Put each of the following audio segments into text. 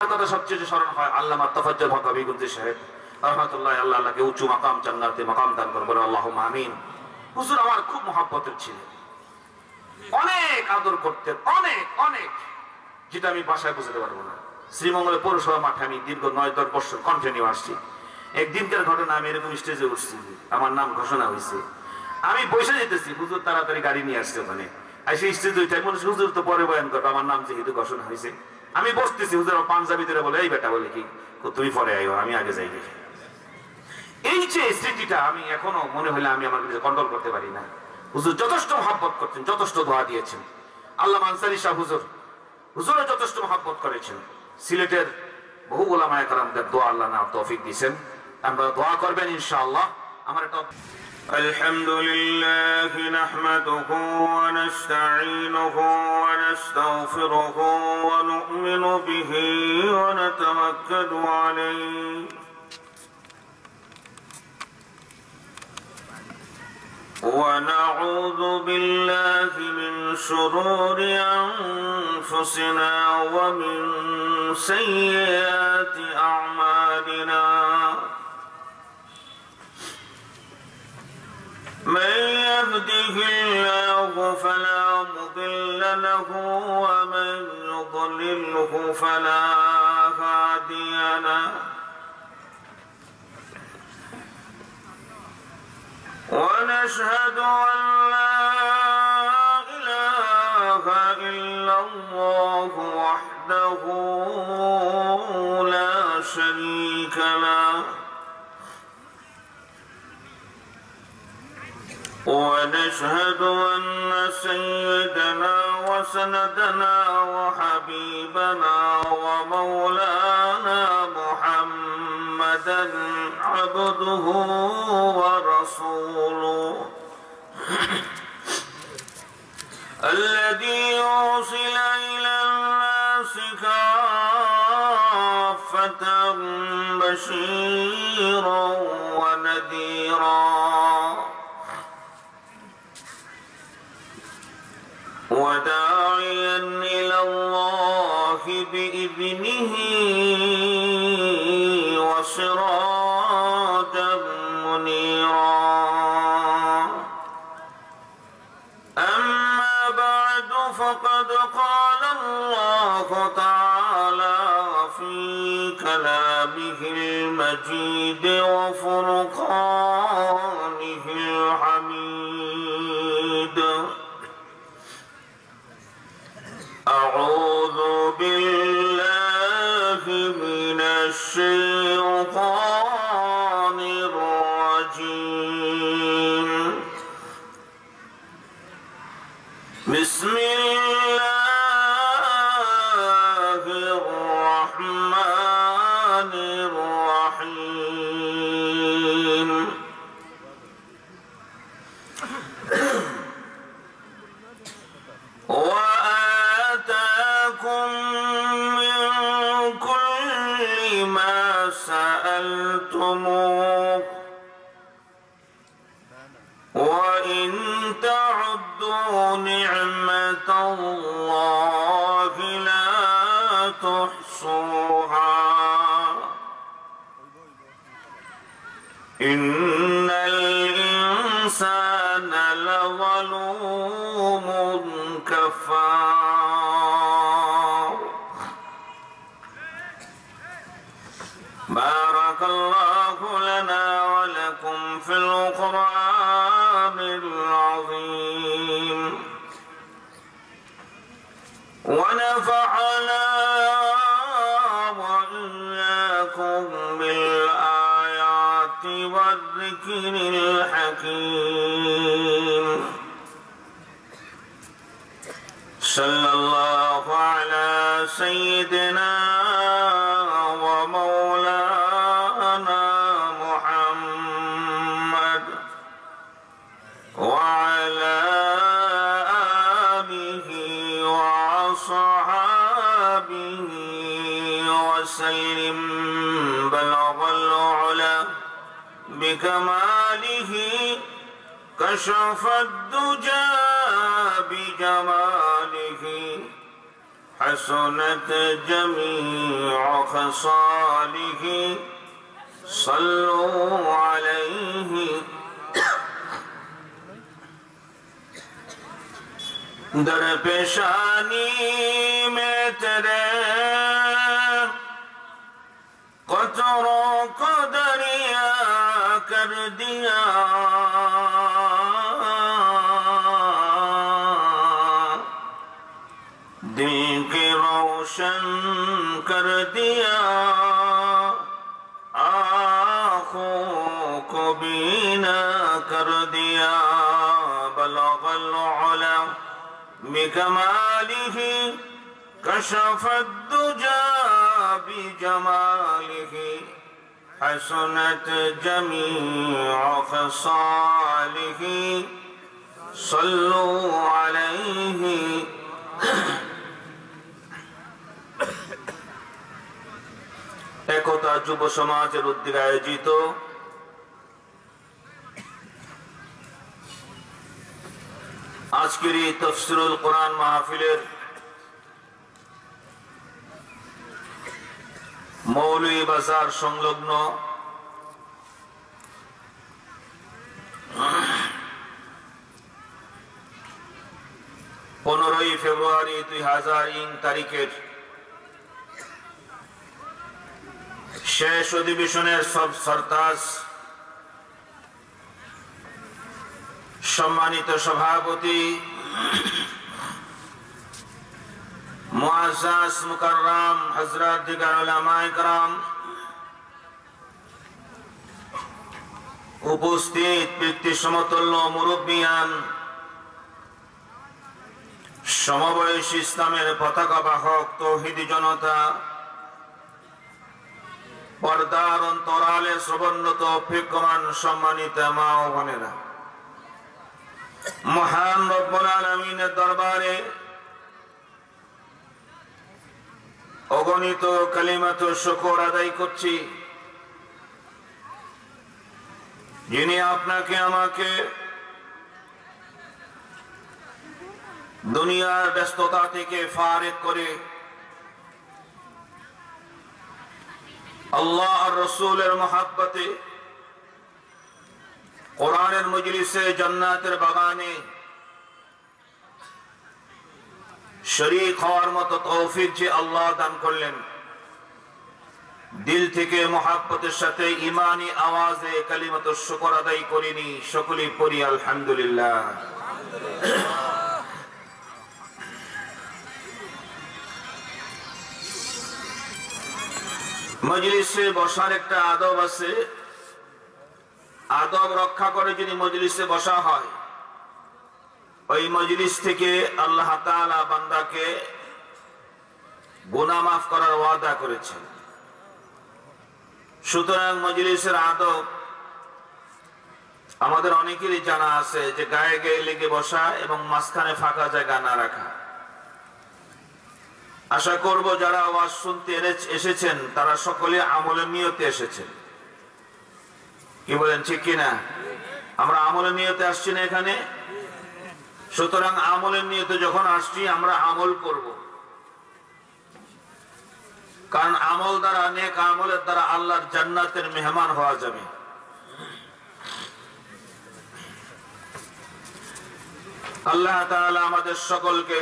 কথা সবচেয়ে স্মরণ হয় আল্লামা তাফাজ্জুল হক হবিগঞ্জি সাহেব রাহমাতুল্লাহ আল্লাহ আল্লাহকে উঁচু মাকাম জান্নাতে মাকাম দান করবেন আল্লাহুম্মা আমিন। হুজুর আমার খুব মহব্বতের ছিলেন, অনেক আদর করতেন, অনেক অনেক, যেটা আমি বাসায় বুঝতে পারবো না। শ্রীমঙ্গলের পৌরসভা মাঠে আমি দীর্ঘ 9-10 বছর কন্টিনিউ আসছি। একদিনকার ঘটনা, আমি এরকম স্টেজে উঠছি, আমার নাম ঘোষণা হয়েছে, আমি বসে যেতেছি, হুজুর তাড়াতাড়ি গাড়ি নিয়ে আসছে, ওখানে এসে স্টেজ ওইটাই মনে হচ্ছে হুজুর তো পরে বয়ান করবে, আমার নাম যেহেতু ঘোষণা হয়েছে। আমি বসতেছি, হুজুর পাঞ্জাবি ধরে বলে এই বেটা বলে কি তুমি পরে আইও, আমি আগে যাই। এই যে স্মৃতিটা আমি এখনো মনে হলে আমি আমার কন্ট্রোল করতে পারি না। হুজুর যথেষ্ট মহব্বত করতেন, যথেষ্ট দোয়া দিয়েছেন। আল্লামা আনসারী শাহ হুজুরও যথেষ্ট মহব্বত করেছেন। সিলেটের বহু উলামায়ে কেরামদের দোয়া আল্লাহ না তৌফিক দিয়েছেন, আমরা দোয়া করবেন ইনশাআল্লাহ। আমার একটা আলহামদুলিল্লাহ নাহমাদুহু ওয়া নাস্তাঈনুহু ওয়া নাস্তাগফিরুহু ওয়া নু'মিনু বিহি ওয়া নাতাওয়াক্কালু আলাইহি ونعوذ بالله من شرور أنفسنا ومن سيئات أعمالنا من يهده الله فلا مضل له ومن يضلله فلا هادي له ونشهد أن لا إله إلا الله وحده لا شريك له ونشهد أن سيدنا وسندنا وحبيبنا ومولانا محمدا عبده ورسوله الذي أرسل إلى الناس كافة بشيرا ونذيرا وداعيا إلى الله بإذنه وسراجا منيرا. أما بعد فقد قال الله تعالى في كلامه المجيد وفرقانه الحميد: أعوذ بالله من الشيطان الرجيم. بسم الله الرحمن الرحيم. وآتاكم من كل ما سألتموه وإن تعدوا نعمة الله لا تحصوها إن الإنسان لظلوم كفار. بارك الله لنا ولكم في القرآن العظيم ونفعنا وإياكم بالآيات والذكر الحكيم. صلى الله على سيدنا ومولانا محمد وعلى آله وصحابه وسلم. بلغ العلا بكماله كشف الدجى بجماله حسنت جميع خصاله صلوا عليه در پیشانی میں تیرے قطروں کو دریا کر دیا دل کے روشن کر دیا آنکھوں کو بینا کر دیا بلغ العلا بکمالہ کشف الدجا بجمالہ حسنت جمیع خصالہ صلوا علیہ একতা যুব সমাজের উদ্যোগে আয়োজিত আজকের এই তাফসীরুল কোরআন মাহফিলের মৌলভী বাজার সংলগ্ন ফেব্রুয়ারি 2000 তারিখের শেষ অধিবেশনের সব সরতাজ সম্মানিত সভাপতি মুআজ্জাজ মুকাররম হযরত দিগার উলামায়ে کرام উপস্থিত ব্যক্তি সমতুল্য মুরব্বিয়ান সমবয়সী ইসলামের পতাকা বাহক তৌহিদি জনতা পর্দার অন্তরালে শ্রবণরত অপেক্ষমান সম্মানিত মা ও বোনেরা মহান রব্বুল আলামিনের দরবারে অগণিত কালিমাত শুকর আদায় করছি যিনি আপনাকে আমাকে দুনিয়ার ব্যস্ততা থেকে ফারিগ করে আল্লাহ আর রাসূলের মহব্বতে কোরআনের মজলিসে জান্নাতের বাগানে শরীক হওয়ার মতো তৌফিক যে আল্লাহ দান করলেন দিল থেকে মহব্বতের সাথে ঈমানি আওয়াজে কালিমাত শুকর আদায় করিনি সকলেই পড়ি আলহামদুলিল্লাহ মজলিসে বসার একটা আদব আছে আদব রক্ষা করে যদি মজলিসে বসা হয় ওই মজলিস থেকে আল্লাহ তাআলা বান্দাকে গুনাহ মাফ করার ওয়াদা করেছেন সুতরাং মজলিসের আদব আমাদের অনেকেরই জানা আছে যে গায়ে গায়ে লেগে বসা এবং মাঝখানে ফাঁকা জায়গা না রাখা আশা করব যারা ওয়াজ শুনতে এসেছেন তারা সকলে আমলের নিয়তে এসেছেন কি বলেন ঠিক কি না আমরা আমলের নিয়তে আসছি না এখানে সুতরাং আমলের নিয়তে যখন আসছি আমরা আমল করব কারণ আমল দ্বারা নেক আমলের দ্বারা আল্লাহর জান্নাতের মেহমান হওয়া যাবে আল্লাহ তাআলা আমাদের সকলকে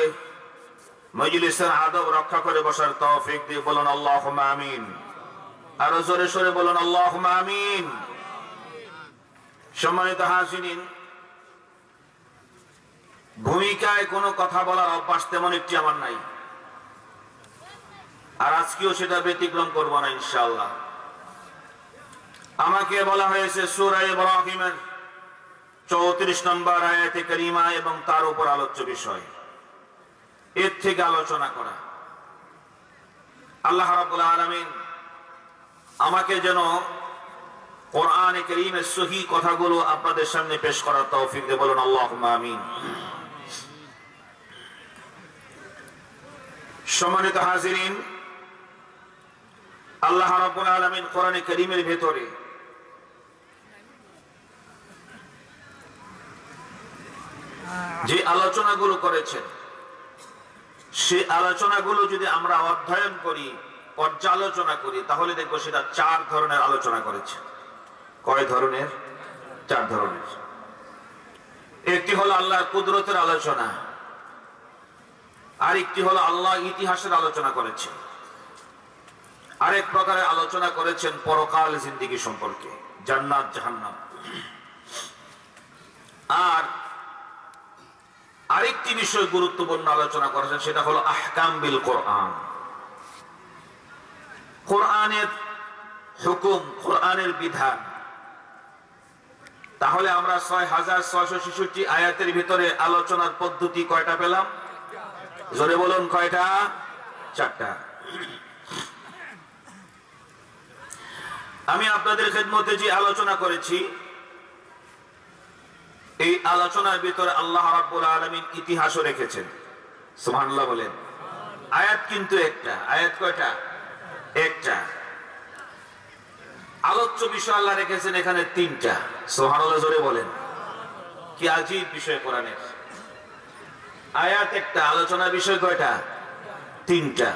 মজলিসের আদব রক্ষা করে বসার তৌফিক দিয়ে বলুন আল্লাহুম্মা আমিন আর জোরে জোরে বলুন আল্লাহুম্মা আমিন সম্মানিত হাজিরিন ভূমিকায় কোনো কথা বলার অভ্যাস তেমন একটি আমার নাই আর আজকেও সেটা ব্যতিক্রম করব না ইনশাআল্লাহ আমাকে বলা হয়েছে সূরা ইব্রাহিমের 34 নম্বর আয়াতে কারিমা এবং তার উপর আলোচ্য বিষয় এর থেকে আলোচনা করা আল্লাহ রাব্বুল আলামিন আমাকে যেন কোরআনে কারীমের সহিহ কথাগুলো আপনাদের সামনে পেশ করার তৌফিক দেন বলুন আল্লাহুম্মা আমিন সম্মানিত হাজিরিন আল্লাহ রাব্বুল আলামিন কোরআনে কারীমের ভিতরে যে আলোচনাগুলো করেছেন সে আলোচনাগুলো যদি আমরা অধ্যয়ন করি, পর্যালোচনা করি, তাহলে দেখবো সেটা 4 ধরনের আলোচনা করেছে। কয় ধরনের? 4 ধরনের। একটি হলো আল্লাহর কুদরতের আলোচনা, আরেকটি হলো আল্লাহ ইতিহাসের আলোচনা করেছে, আরেক প্রকারের আলোচনা করেছেন পরকাল জিন্দেগি সম্পর্কে, জান্নাত জাহান্নাম। আর আরেকটি বিষয় গুরুত্বপূর্ণ আলোচনা করেছেন, সেটা হলো আহকাম বিল কোরআন, কোরআনের হুকুম, কোরআনের বিধান। তাহলে আমরা 6666 আয়াতের ভিতরে আলোচনার পদ্ধতি কয়টা পেলাম? জোরে বলুন, কয়টা? 4টা। আমি আপনাদের খেদমতে যে আলোচনা করেছি, এই আলোচনার ভিতরে আল্লাহ রাব্বুল আলামিন ইতিহাসও রেখেছেন। সুবহানাল্লাহ বলেন। আয়াত কিন্তু একটা। আয়াত কয়টা? একটা। আলোচ্য বিষয় আল্লাহ রেখেছেন এখানে 3টা। সুবহানাল্লাহ জোরে বলেন। কি আজীব বিষয় কোরআনের। আয়াত একটা, আলোচনার বিষয় কয়টা? 3টা।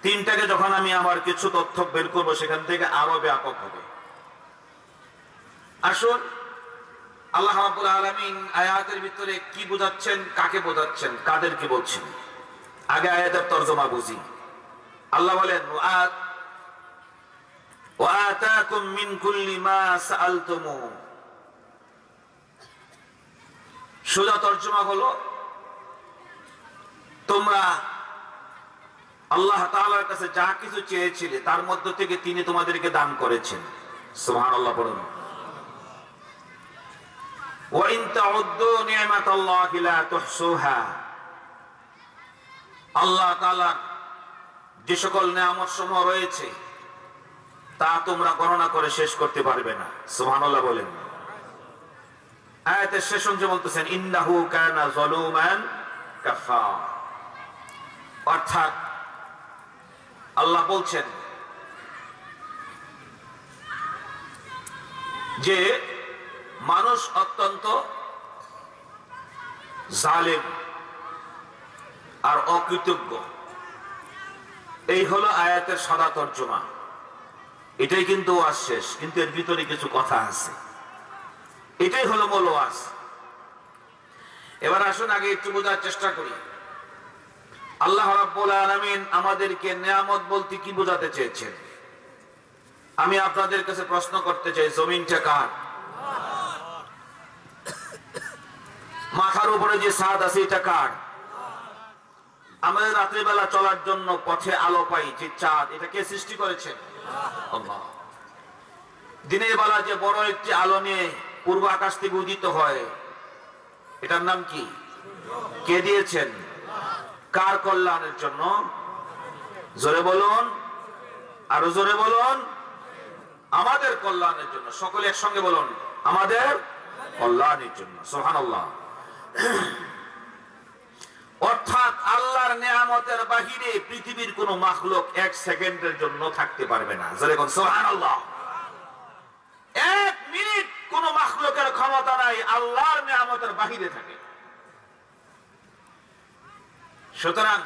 3টাকে যখন আমি আমার কিছু তথ্য বের করবো, সেখান থেকে আরো ব্যাপক হবে। আসুন, আল্লাহ রাব্বুল আলামিন আয়াতের ভিতরে কি বোঝাচ্ছেন, কাকে বোঝাচ্ছেন, কাদেরকে বলছেন। আগে আয়াতের তরজমা বুঝি। আল্লাহ বলেন, ওয়াতাকুম মিন কুল্লি মা সাআলতুমু। সোজা তরজমা হলো, তোমরা আল্লাহ তাআলার কাছে যা কিছু চেয়েছিলে তার মধ্য থেকে তিনি তোমাদেরকে দান করেছেন। সুবহানাল্লাহ পড়ুন। ওয়া ইন তাউদ্দু নি'মাতাল্লাহি লা তুহসুহা। আল্লাহ তাআলার যে সকল নিয়ামত সমূহ রয়েছে তা তোমরা গণনা করে শেষ করতে পারবে না। সুবহানাল্লাহ বলেন। আয়াতের শেষ অংশে বলতেছেন, ইন্নাহু কানা যালুমান কাফার। অর্থাৎ আল্লাহ বলছেন যে মানুষ অত্যন্ত জালেম আর অকৃতজ্ঞ। এই হলো আয়াতের সাদা তর্জমা। এটাই কিন্তু ওয়াজ শেষ, কিন্তু এর ভিতরে কিছু কথা আছে। এটাই হলো মূল ওয়াজ। এবার আসুন আগে একটু বোঝার চেষ্টা করি, আল্লাহ রাব্বুল আলামিন আমাদেরকে নিয়ামত বলতে কি বোঝাতে চেয়েছেন। আমি আপনাদের কাছে প্রশ্ন করতে চাই, জমিনটা কার? মাথার উপরে যে ছাদ আছে এটা কার? আমাদের রাত্রিবেলা চলার জন্য পথে আলো পাই যে চাঁদ, এটা কে সৃষ্টি করেছেন? আল্লাহ। দিনের বেলা যে বড় একটি আলো নিয়ে পূর্ব আকাশ থেকে উদিত হয়, এটার নাম কি? কে দিয়েছেন? কার কল্যাণের জন্য? জোরে বলুন, আরো জোরে বলুন। আমাদের কল্যাণের জন্য। সকলে একসঙ্গে বলুন, আমাদের কল্যাণের জন্য। সুবহানাল্লাহ। অর্থাৎ আল্লাহর নিয়ামতের বাহিরে পৃথিবীর কোন মাখলুক 1 সেকেন্ডের জন্য থাকতে পারবে না। জোরে বলুন সুবহানাল্লাহ। 1 মিনিট কোন মাখলুকের ক্ষমতা নাই আল্লাহর নিয়ামতের বাহিরে থাকে। সুতরাং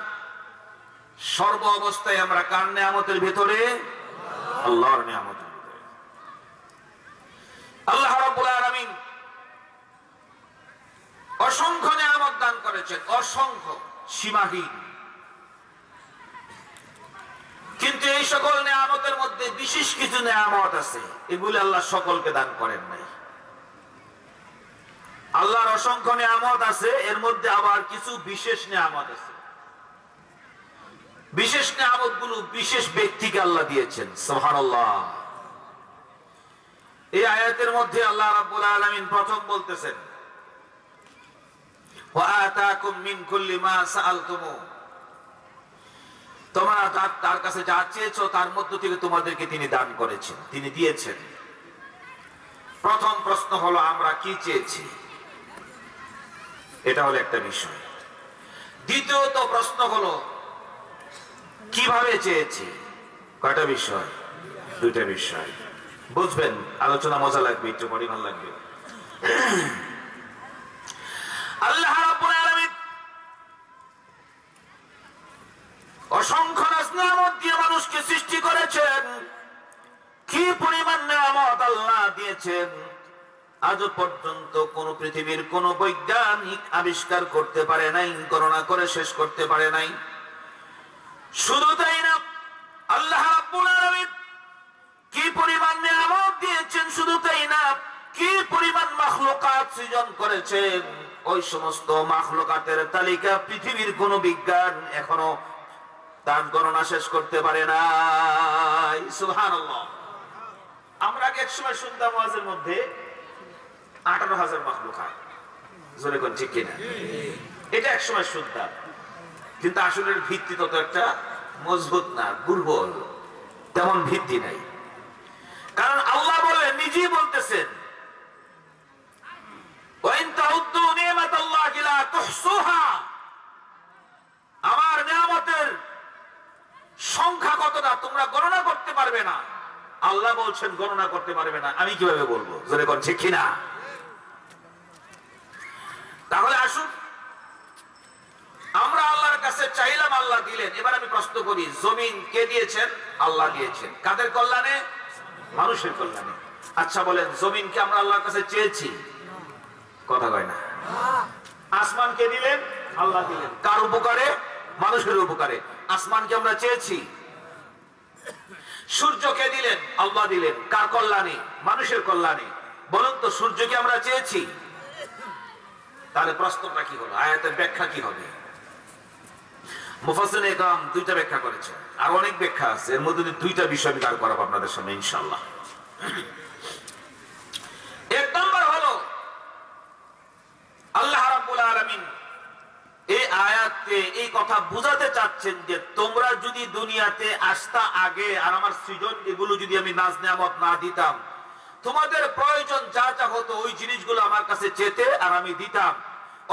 সর্ব অবস্থায় আমরা কার নিয়ামতের ভিতরে? আল্লাহর নিয়ামতের ভিতরে। আল্লাহ রাব্বুল আলামিন অসংখ্য নিয়ামত দান করেছেন, অসংখ্য, সীমাহীন। কিন্তু এই সকল নিয়ামতের মধ্যে বিশেষ কিছু নিয়ামত আছে, এগুলি আল্লাহ সকলকে দান করেন নাই। আল্লাহর অসংখ্য নিয়ামত আছে, এর মধ্যে আবার কিছু বিশেষ নিয়ামত আছে। বিশেষ নিয়ামত গুলো বিশেষ ব্যক্তিকে আল্লাহ দিয়েছেন। সুবহানাল্লাহ। এই আয়াতের মধ্যে আল্লাহ রাব্বুল আলামিন প্রথম বলতেছেন, ওয়াতাকুম মিন কুল্লি মা সাআলতুমু। তোমরা তার কাছে যা চেয়েছো তার মধ্য থেকে তোমাদেরকে তিনি দান করেছেন, তিনি দিয়েছেন। প্রথম প্রশ্ন হলো আমরা কি চেয়েছি, এটা হলো একটা বিষয়। দ্বিতীয়ত প্রশ্ন হলো কিভাবে চেয়েছি। কয়টা বিষয়? 2টা বিষয়। বুঝবেন, আলোচনা মজা লাগবে, একটু পরিমাণ লাগবে। আল্লাহ রাব্বুল আলামিন অসংখ্য নিয়ামত দিয়ে মানুষকে সৃষ্টি করেছেন। কি পরিমাণ নিয়ামত আল্লাহ দিয়েছেন, আজও পর্যন্ত কোন পৃথিবীর কোন বৈজ্ঞানিক আবিষ্কার করতে পারে নাই, গণনা করে শেষ করতে পারে নাই। শুধু তাই না, আল্লাহ রাব্বুল আলামিন কি পরিমাণ নিয়ামত দিয়েছেন, শুধু তাই না, কি পরিমাণ মাখলুকাত সৃজন করেছেন, ওই সমস্ত মাখলুকাতের তালিকা পৃথিবীর কোন বিজ্ঞান এখনো তার গণনা শেষ করতে পারে নাই। সুবহানাল্লাহ। আমরা আগে এক সময় শুনতাম ওয়াজের মধ্যে 18,000 মাখলুকাত, জোরে কোন ঠিক কিনা? এটা এক সময় শুনতাম, কিন্তু আসলে ভিত্তি তত একটা মজবুত না, দুর্বল, তেমন ভিত্তি নাই। কারণ আল্লাহ বলেন, নিজেই বলতেছেন, আমার নিয়ামতের সংখ্যা কতটা তোমরা গণনা করতে পারবে না। আল্লাহ বলছেন গণনা করতে পারবে না, আমি কিভাবে বলবো? জোরে কোন ঠিক কিনা? তাহলে আসুন, আমরা আল্লাহর কাছে চাইলাম, আল্লাহ দিলেন। এবার আমি প্রশ্ন করি, জমিন কে দিয়েছেন? আল্লাহ দিয়েছেন। কাদের কল্যাণে? মানুষের কল্যাণে। আচ্ছা বলেন, জমিনকে আমরা আল্লাহর কাছে চেয়েছি? কথা কয় না। আসমান কে দিলেন? আল্লাহ দিলেন। কার উপকারে? মানুষের উপকারে। আসমানকে আমরা চেয়েছি? সূর্যকে দিলেন? আল্লাহ দিলেন। কার কল্যাণে? মানুষের কল্যাণে। বলুন তো, সূর্যকে আমরা চেয়েছি? তাহলে প্রশ্নটা কি হলো? আয়াতের ব্যাখ্যা কি হবে? মুফাসসিরিনে কেরাম দুইটা ব্যাখ্যা করেছে, আর অনেক ব্যাখ্যা আছে, এর মধ্যে দুইটা বিষয় আমি দাঁড় করাবো আপনাদের সামনে ইনশাআল্লাহ। এক নম্বর হলো, আল্লাহ রাব্বুল আলামিন এই আয়াতে এই কথা বুঝাতে চাচ্ছেন যে তোমরা যদি দুনিয়াতে আসতা আগে আর আমার সৃজন এগুলো যদি আমি নাজ নিয়ামত না দিতাম, তোমাদের প্রয়োজন যা যা হতো ওই জিনিসগুলো আমার কাছে চেতে আর আমি দিতাম।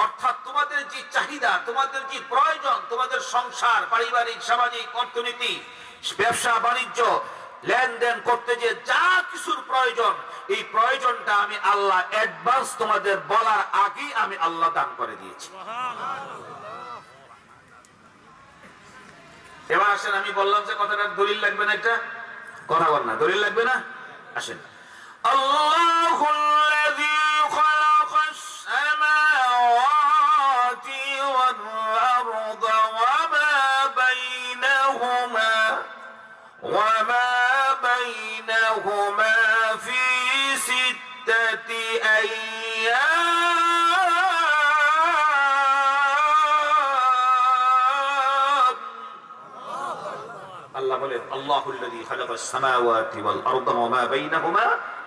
অর্থাৎ তোমাদের যে চাহিদা, তোমাদের যে প্রয়োজন, তোমাদের সংসার, পারিবারিক, সামাজিক, অর্থনীতি, ব্যবসা বাণিজ্য, লেনদেন করতে যে যা কিছুর প্রয়োজন, এই প্রয়োজনটা আমি আল্লাহ অ্যাডভান্স তোমাদের বলার আগেই আমি আল্লাহ দান করে দিয়েছি। এবার আসেন, আমি বললাম যে কথাটার দলিল লাগবে না, একটা কথা বল না, দলিল লাগবে না? আসেন, আল্লাহুল্লাযী খালাকাস সামাওয়াতি ওয়াল আরদা ওয়া মা বাইনাহুমা ফি সিত্তাতি আইয়াম। আল্লাহ বলেন, আল্লাহুল্লাযী খালাকাস সামাওয়াতি ওয়াল আরদা ওয়া মা বাইনাহুমা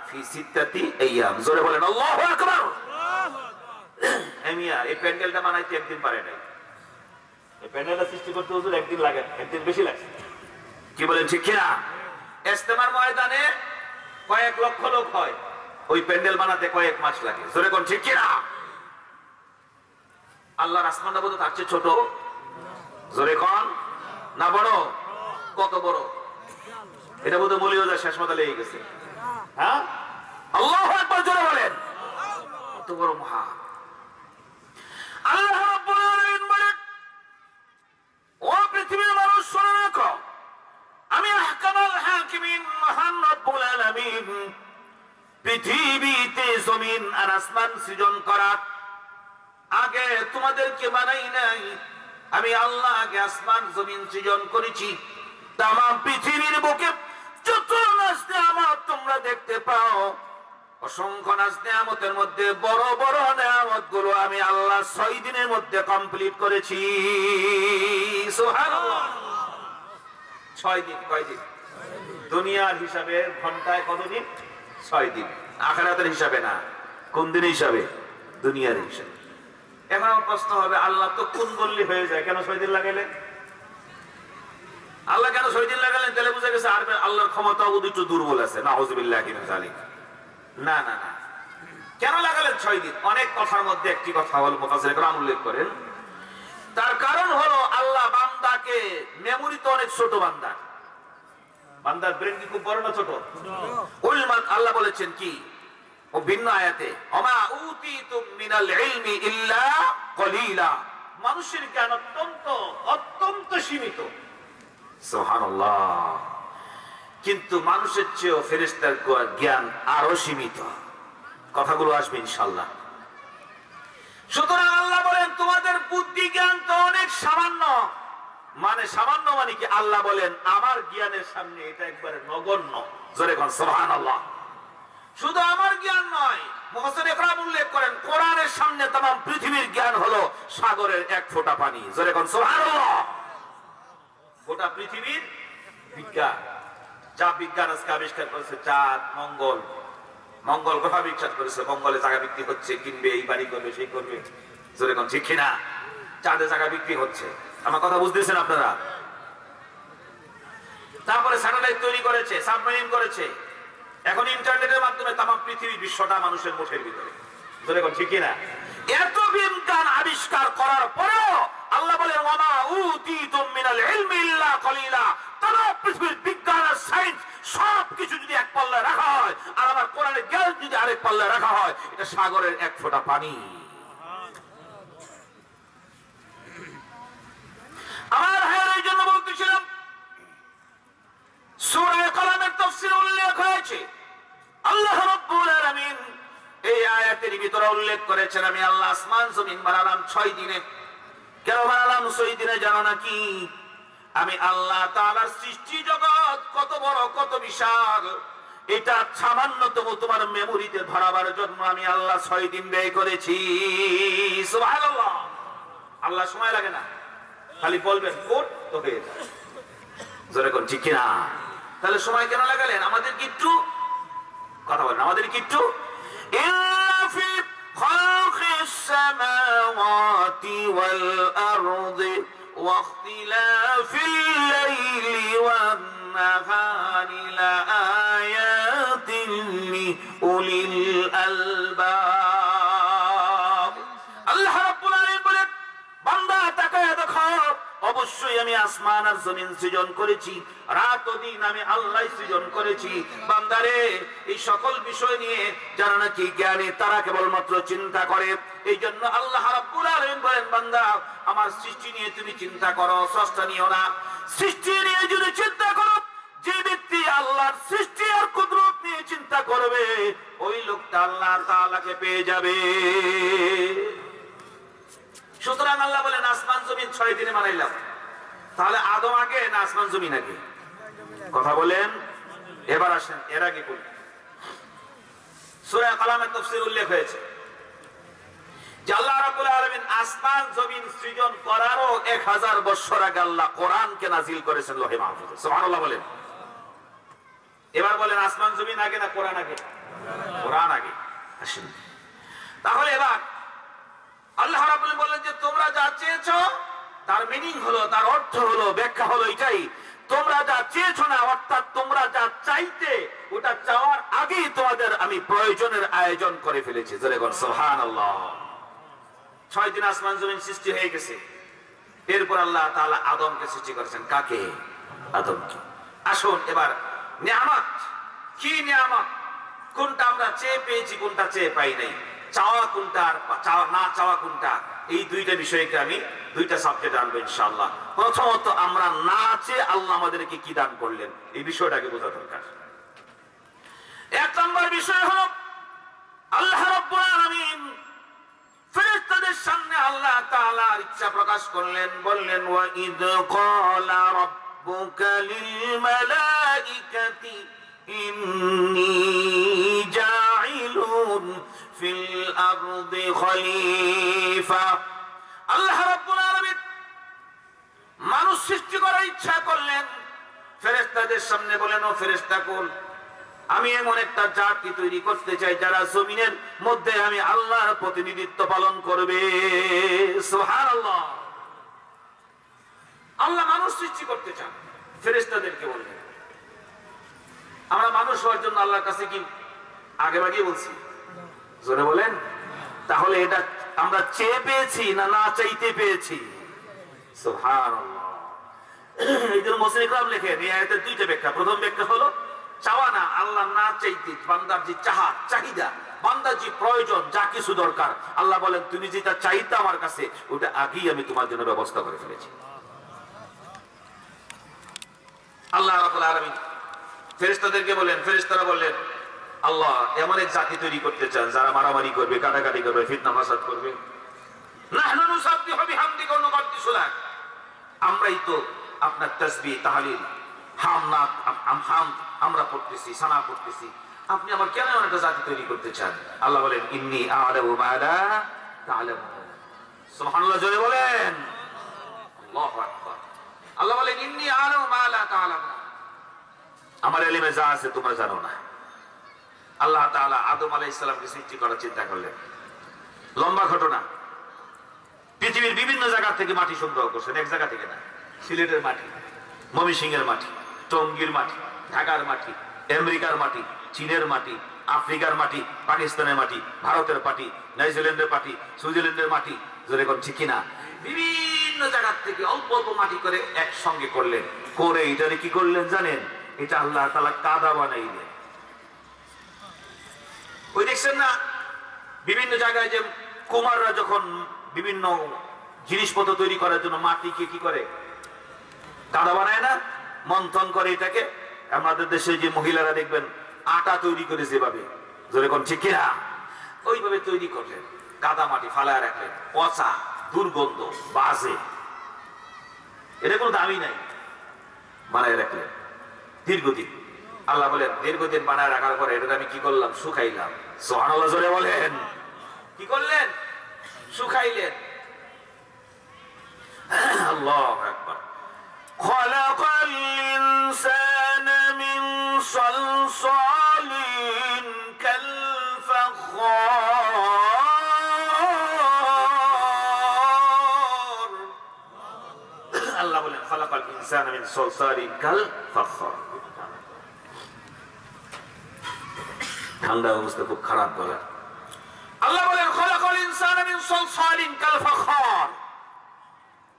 ফি সিত্তাতি আইয়াম। জোরে বলেন আল্লাহু আকবার। এমিয়া এই প্যান্ডেলটা বানাইতে একদিন পারে নাই, এই প্যান্ডেলটা সৃষ্টি করতে হুজুর একদিন লাগে, একদিন বেশি লাগে। কি বলেন ঠিক কিনা? ইজতেমার ময়দানে কয়েক লক্ষ লোক হয়, ওই প্যান্ডেল বানাতে কয়েক মাস লাগে। জোরে কোন ঠিক কিনা? আল্লাহর আসমানটা বোধহয় তার চেয়ে ছোট, জোরে কোন না বড়? কত বড়? এটা বোধহয় মলিয়জা শেষ মাথা লেগে গেছে। হ্যাঁ, আল্লাহু আকবার, জোরে বলেন। কত বড় মহা আল্লাহ রাব্বুল আলামিন বলেন, ও পৃথিবীর মানুষ শুনে রাখো, আমি আহকামুল হাকিমিন মহান রব্বুল আলামিন পৃথিবীতে জমিন আর আসমান সৃজন করার আগে তোমাদেরকে বানাই নাই। আমি আল্লাহ আগে আসমান জমিন সৃজন করেছি। তামাম পৃথিবীর বুকে যত নাজ নিয়ামত তোমরা দেখতে পাও, অসংখ্য নাজ নিয়ামতের মধ্যে বড় বড় নিয়ামত গুলো আমি আল্লাহ 6 দিনের মধ্যে কমপ্লিট করেছি। সুবহানাল্লাহ। 6 দিন। কয় দিন? দুনিয়ার হিসাবে ঘন্টায় কত দিন? 6 দিন। আখিরাতের হিসাবে না। কোন দিনের হিসাবে? দুনিয়ার হিসাবে। এখন আমার প্রশ্ন হবে, আল্লাহ তো কোন বললি হয়ে যায়, কেন 6 দিন লাগাইলেন? আল্লাহ কেন 6 দিন লাগালেন? তাহলে বুঝা গেছে আর আল্লাহর ক্ষমতা একটু দুর্বল আছে। নাউযুবিল্লাহি মিন যালিক। না না না, কেন লাগালেন 6 দিন? অনেক কথার মধ্যে একটি কথা হল মুফাসসির কেরাম উল্লেখ করেন, তার কারণ হলো আল্লাহ বান্দাকে, মেমোরি তো অনেক ছোট বান্দা, বান্দার ব্রেন কি খুব বড় না ছোট? উলমান আল্লাহ বলেছেন কি ও ভিন্ন আয়াতে, ওমা উতিতুম মিনাল ইলমি ইল্লা কলিলা। মানুষের জ্ঞান অত্যন্ত অত্যন্ত সীমিত। সুবহানাল্লাহ। কিন্তু মানুষের চেয়েও ফেরেশতার জ্ঞান আরো সীমিত। কথাগুলো আসবে ইনশাআল্লাহ। সুতরাং আল্লাহ বলেন তোমাদের বুদ্ধি জ্ঞান তো অনেক সামান্য। মানে সামান্য মানে কি? আল্লাহ বলেন আমার জ্ঞানের সামনে এটা একবারে নগণ্য। জোরে কোন সুবহানাল্লাহ। শুধু আমার জ্ঞান নয়, মুফাসসির ইকরাম উল্লেখ করেন কোরআনের সামনে तमाम পৃথিবীর জ্ঞান হলো সাগরের এক ফোঁটা পানি। জোরে কোন সুবহানাল্লাহ। গোটা পৃথিবীর বিজ্ঞান, যা বিজ্ঞান আজকে আবিষ্কার করেছে, চাঁদ, মঙ্গল গ্রহ আবিষ্কার করেছে, মঙ্গলে জায়গা বিক্রি হচ্ছে, কিনবে, এই বাড়ি করবে, সেই করবে। জোরে কোন ঠিক কিনা? চাঁদে জায়গা বিক্রি হচ্ছে। আমার কথা বুঝতেছেন আপনারা? তারপরে স্যাটেলাইট তৈরি করেছে, সাবমেরিন করেছে, এখন ইন্টারনেটের মাধ্যমে तमाम পৃথিবী বিশ্বটা মানুষের মুঠের ভিতরে। জোরে কোন ঠিক কিনা? এত বিজ্ঞান আবিষ্কার করার পরেও আল্লাহ বলেন ওয়ামা উতিতুম মিনাল ইলমি ইল্লা কলিলা। तमाम পৃথিবীর বিজ্ঞান আর সায়েন্স সব কিছু যদি এক পাল্লায় রাখা হয় আর আমার কোরআনের জ্ঞান যদি আরেক পাল্লায় রাখা হয়, এটা সাগরের এক ফোঁটা পানি। আমার ভাইয়ের এই জন্য বলতেছিলাম সূরা কলমের তাফসীরে উল্লেখ হয়েছে আল্লাহ রাব্বুল আলামিন এই আয়াতের ভিতরে উল্লেখ করেছেন আমি আল্লাহ আসমান জমিন বানালাম 6 দিনে। কেন বানালাম 6 দিনে জানো নাকি? আমি আল্লাহ তাআলার সৃষ্টি জগৎ কত বড়, কত বিশাল, এটা সামান্যতম তোমার মেমোরিতে ধরাবার জন্য আমি আল্লাহ 6 দিন ব্যয় করেছি। সুবহানাল্লাহ। আল্লাহ সময় লাগে না, খালি বলবেন কোট তো হয়ে যায়। জোরে কোন ঠিক কিনা? তাহলে সময় কেন লাগালেন? আমাদের কি একটু কথা বলেন, আমাদের কি একটু ইন্না ফি খালকিস সামাওয়াতি ওয়াল আরদি ওয়া ইখতিলাফিল লাইলি ওয়ান নাহারি লাআয়াতিন লিউলিল আলবাব। আল্লাহ রাব্বুল আলামিন বলেন বান্দা তাকায় দেখো, অবশ্যই আমি আসমান আর জমিন সৃজন করেছি, রাত ও দিন আমি আল্লাহ সৃজন করেছি। বান্দারে এই সকল বিষয় নিয়ে যারা নাকি জ্ঞানী তারা কেবলমাত্র চিন্তা করে। এই জন্য আল্লাহ রাব্বুল আলামিন বলেন বান্দা আমার সৃষ্টি নিয়ে তুমি চিন্তা করো, স্রষ্টা নিও না। সৃষ্টি নিয়ে যদি চিন্তা করো, যে ব্যক্তি আল্লাহর সৃষ্টি আর কুদরত নিয়ে চিন্তা করবে ওই লোকটা আল্লাহ তাআলাকে পেয়ে যাবে। সুতরাং আল্লাহ বলেন আসমান জমিন 6 দিনে বানাইলাম। তাহলে আদম আগে না আসমান জমিন আগে? কথা বলেন। এবার আসেন এর আগে কোন? সূরা কলমের তাফসীর উল্লেখ হয়েছে যে আল্লাহ রাব্বুল আলামিন আসমান জমিন সৃজন করারও 1000 বছর আগে আল্লাহ কোরআনকে নাযিল করেছেন লৌহে মাহফুজে। সুবহানাল্লাহ বলেন। এবার বলেন আসমান জমিন আগে না কোরআন আগে? কোরআন আগে। আসেন তাহলে এবার আল্লাহ রাব্বুল বলেন যে তোমরা যা চেয়েছো তার মিনিং হলো, তার অর্থ হলো, ব্যাখ্যা হলো এটাই, তোমরা যা চেয়েছো না, অর্থাৎ তোমরা যা চাইতে ওটা চাওয়ার আগেই তোমাদের আমি প্রয়োজনের আয়োজন করে ফেলেছি। জোরে বল সুবহানাল্লাহ। 6 দিন আসমান জমিন সৃষ্টি হয়ে গেছে। এরপর আল্লাহ তাআলা আদমকে সৃষ্টি করেছেন। কাকে? আদমকে। আসুন এবার নিয়ামত কি? নিয়ামত কোনটা আমরা চেয়ে পেয়েছি, কোনটা চেয়ে পাই নাই, চাওয়া কোনটা আর চাওয়া না চাওয়া কোনটা, এই দুইটা বিষয়কে আমি দুইটা সাবজেক্ট আনবো ইনশাআল্লাহ। প্রথমত আমরা না চেয়ে আল্লাহ আমাদেরকে কি দান করলেন এই বিষয়টাকে বোঝা দরকার। 1 নম্বর বিষয় হলো আল্লাহ রাব্বুল আলামিন ফেরেশতাদের সামনে আল্লাহ তাআলার ইচ্ছা প্রকাশ করলেন, বললেন ওয়া ইদ ক্বালা রাব্বুকা লিল মালাইকাতি ইন্নী জাইলুন ফিল আরদি খলিফা। আল্লাহ রাব্বুল আলামিন মানুষ সৃষ্টি করার ইচ্ছা করলেন, ফেরেশতাদের সামনে বলেন ও ফেরেশতাকুল আমি এমন একটা জাতি তৈরি করতে চাই যারা জমিনের মধ্যে আমি আল্লাহর প্রতিনিধিত্ব পালন করবে। সুবহানাল্লাহ। আল্লাহ মানুষ সৃষ্টি করতে চান, ফেরেশতাদেরকে বললেন। আমরা মানুষ হওয়ার জন্য আল্লাহর কাছে কি আগে ভাগে বলছি? জোরে বলেন। তাহলে এটা আমরা চেয়ে পেয়েছি না না চাইতে পেয়েছি? সুবহানাল্লাহ। এই জন্য মুফাসসির ইকরাম লেখেন এই আয়াতের দুইটা ব্যাখ্যা। প্রথম ব্যাখ্যা হলো চাওয়া না, আল্লাহ না চাইতে বান্দার যে চাহিদা, বান্দার যে প্রয়োজন, যা কিছু দরকার, আল্লাহ বলেন তুমি যেটা চাইতে আমার কাছে ওটা আগেই আমি তোমার জন্য ব্যবস্থা করে ফেলেছি। আল্লাহ রাব্বুল আলামিন ফেরেশতাদেরকে বলেন, ফেরেশতারা বললেন আল্লাহ এমন এক জাতি তৈরি করতে চান যারা মারামারি করবে, কাটাকাটি করবে, ফিতনা ফাসাদ করবে। নাহনু নুসাব্বিহু বিহামদিকা ওয়া নুকদ্দিসু লাক, আমরাই তো আপনার তাসবিহ তাহলিল হামনাত আমরা পড়তেছি, সানা পড়তেছি, আপনি আবার কেন এমন একটা জাতি তৈরি করতে চান? আল্লাহ বলেন ইন্নী আ'লামু মা লা তা'লামুন। সুবহানাল্লাহ, জোরে বলেন আল্লাহু আকবার। আল্লাহ বলেন ইন্নী আ'লামু মা লা তা'লামুন, আমার ইলমে যা আছে তোমরা জানো না। আল্লাহ তাআলা আদম আলাইহিস সালামকে সৃষ্টি করার চিন্তা করলেন। লম্বা ঘটনা, পৃথিবীর বিভিন্ন জায়গা থেকে মাটি সংগ্রহ করছেন, এক জায়গা থেকে না। সিলেটের মাটি, ময়মনসিংহের মাটি, টঙ্গীর মাটি, ঢাকার মাটি, আমেরিকার মাটি, চীনের মাটি, আফ্রিকার মাটি, পাকিস্তানের মাটি, ভারতের মাটি, নিউজিল্যান্ডের মাটি, সুইজারল্যান্ডের মাটি, জোরে কোন ঠিক কিনা? বিভিন্ন জায়গা থেকে অল্প অল্প মাটি করে একসঙ্গে করলেন, করে এটারে কি করলেন জানেন? এটা আল্লাহ তাআলা কাদা বানাইলেন। ওই দেখছেন না বিভিন্ন জায়গায় যে কুমাররা যখন বিভিন্ন জিনিসপত্র তৈরি করার জন্য মাটিকে কি করে? কাদা বানায় না, মন্থন করে এটাকে। আমাদের দেশে যে মহিলারা দেখবেন আটা তৈরি করে যেভাবে, জোরে কোন ঠিক কিনা, ওইভাবে তৈরি করলেন, কাদা মাটি ফালায় রাখলেন, পচা, দুর্গন্ধ, বাজে, এটা কোনো দামি নাই, বানায় রাখলেন দীর্ঘদিন। আল্লাহ বলেন দীর্ঘদিন বানায় রাখার পরে এটা আমি কি করলাম? শুকাইলাম। সুবহানাল্লাহ, জোরে বলেন কি করলেন? শুকাইলেন। আল্লাহু আকবার। খালাকাল ইনসানা মিন সালসালিন কাল ফাখখার। আল্লাহ বলেন খালাকাল ইনসানা মিন সালসালিন কাল ফাখখার। ঠান্ডা অবস্থা খুব খারাপ বলা। আল্লাহ বলেন খালাকাল ইনসানা মিন সালসালিন কাল ফাখখার,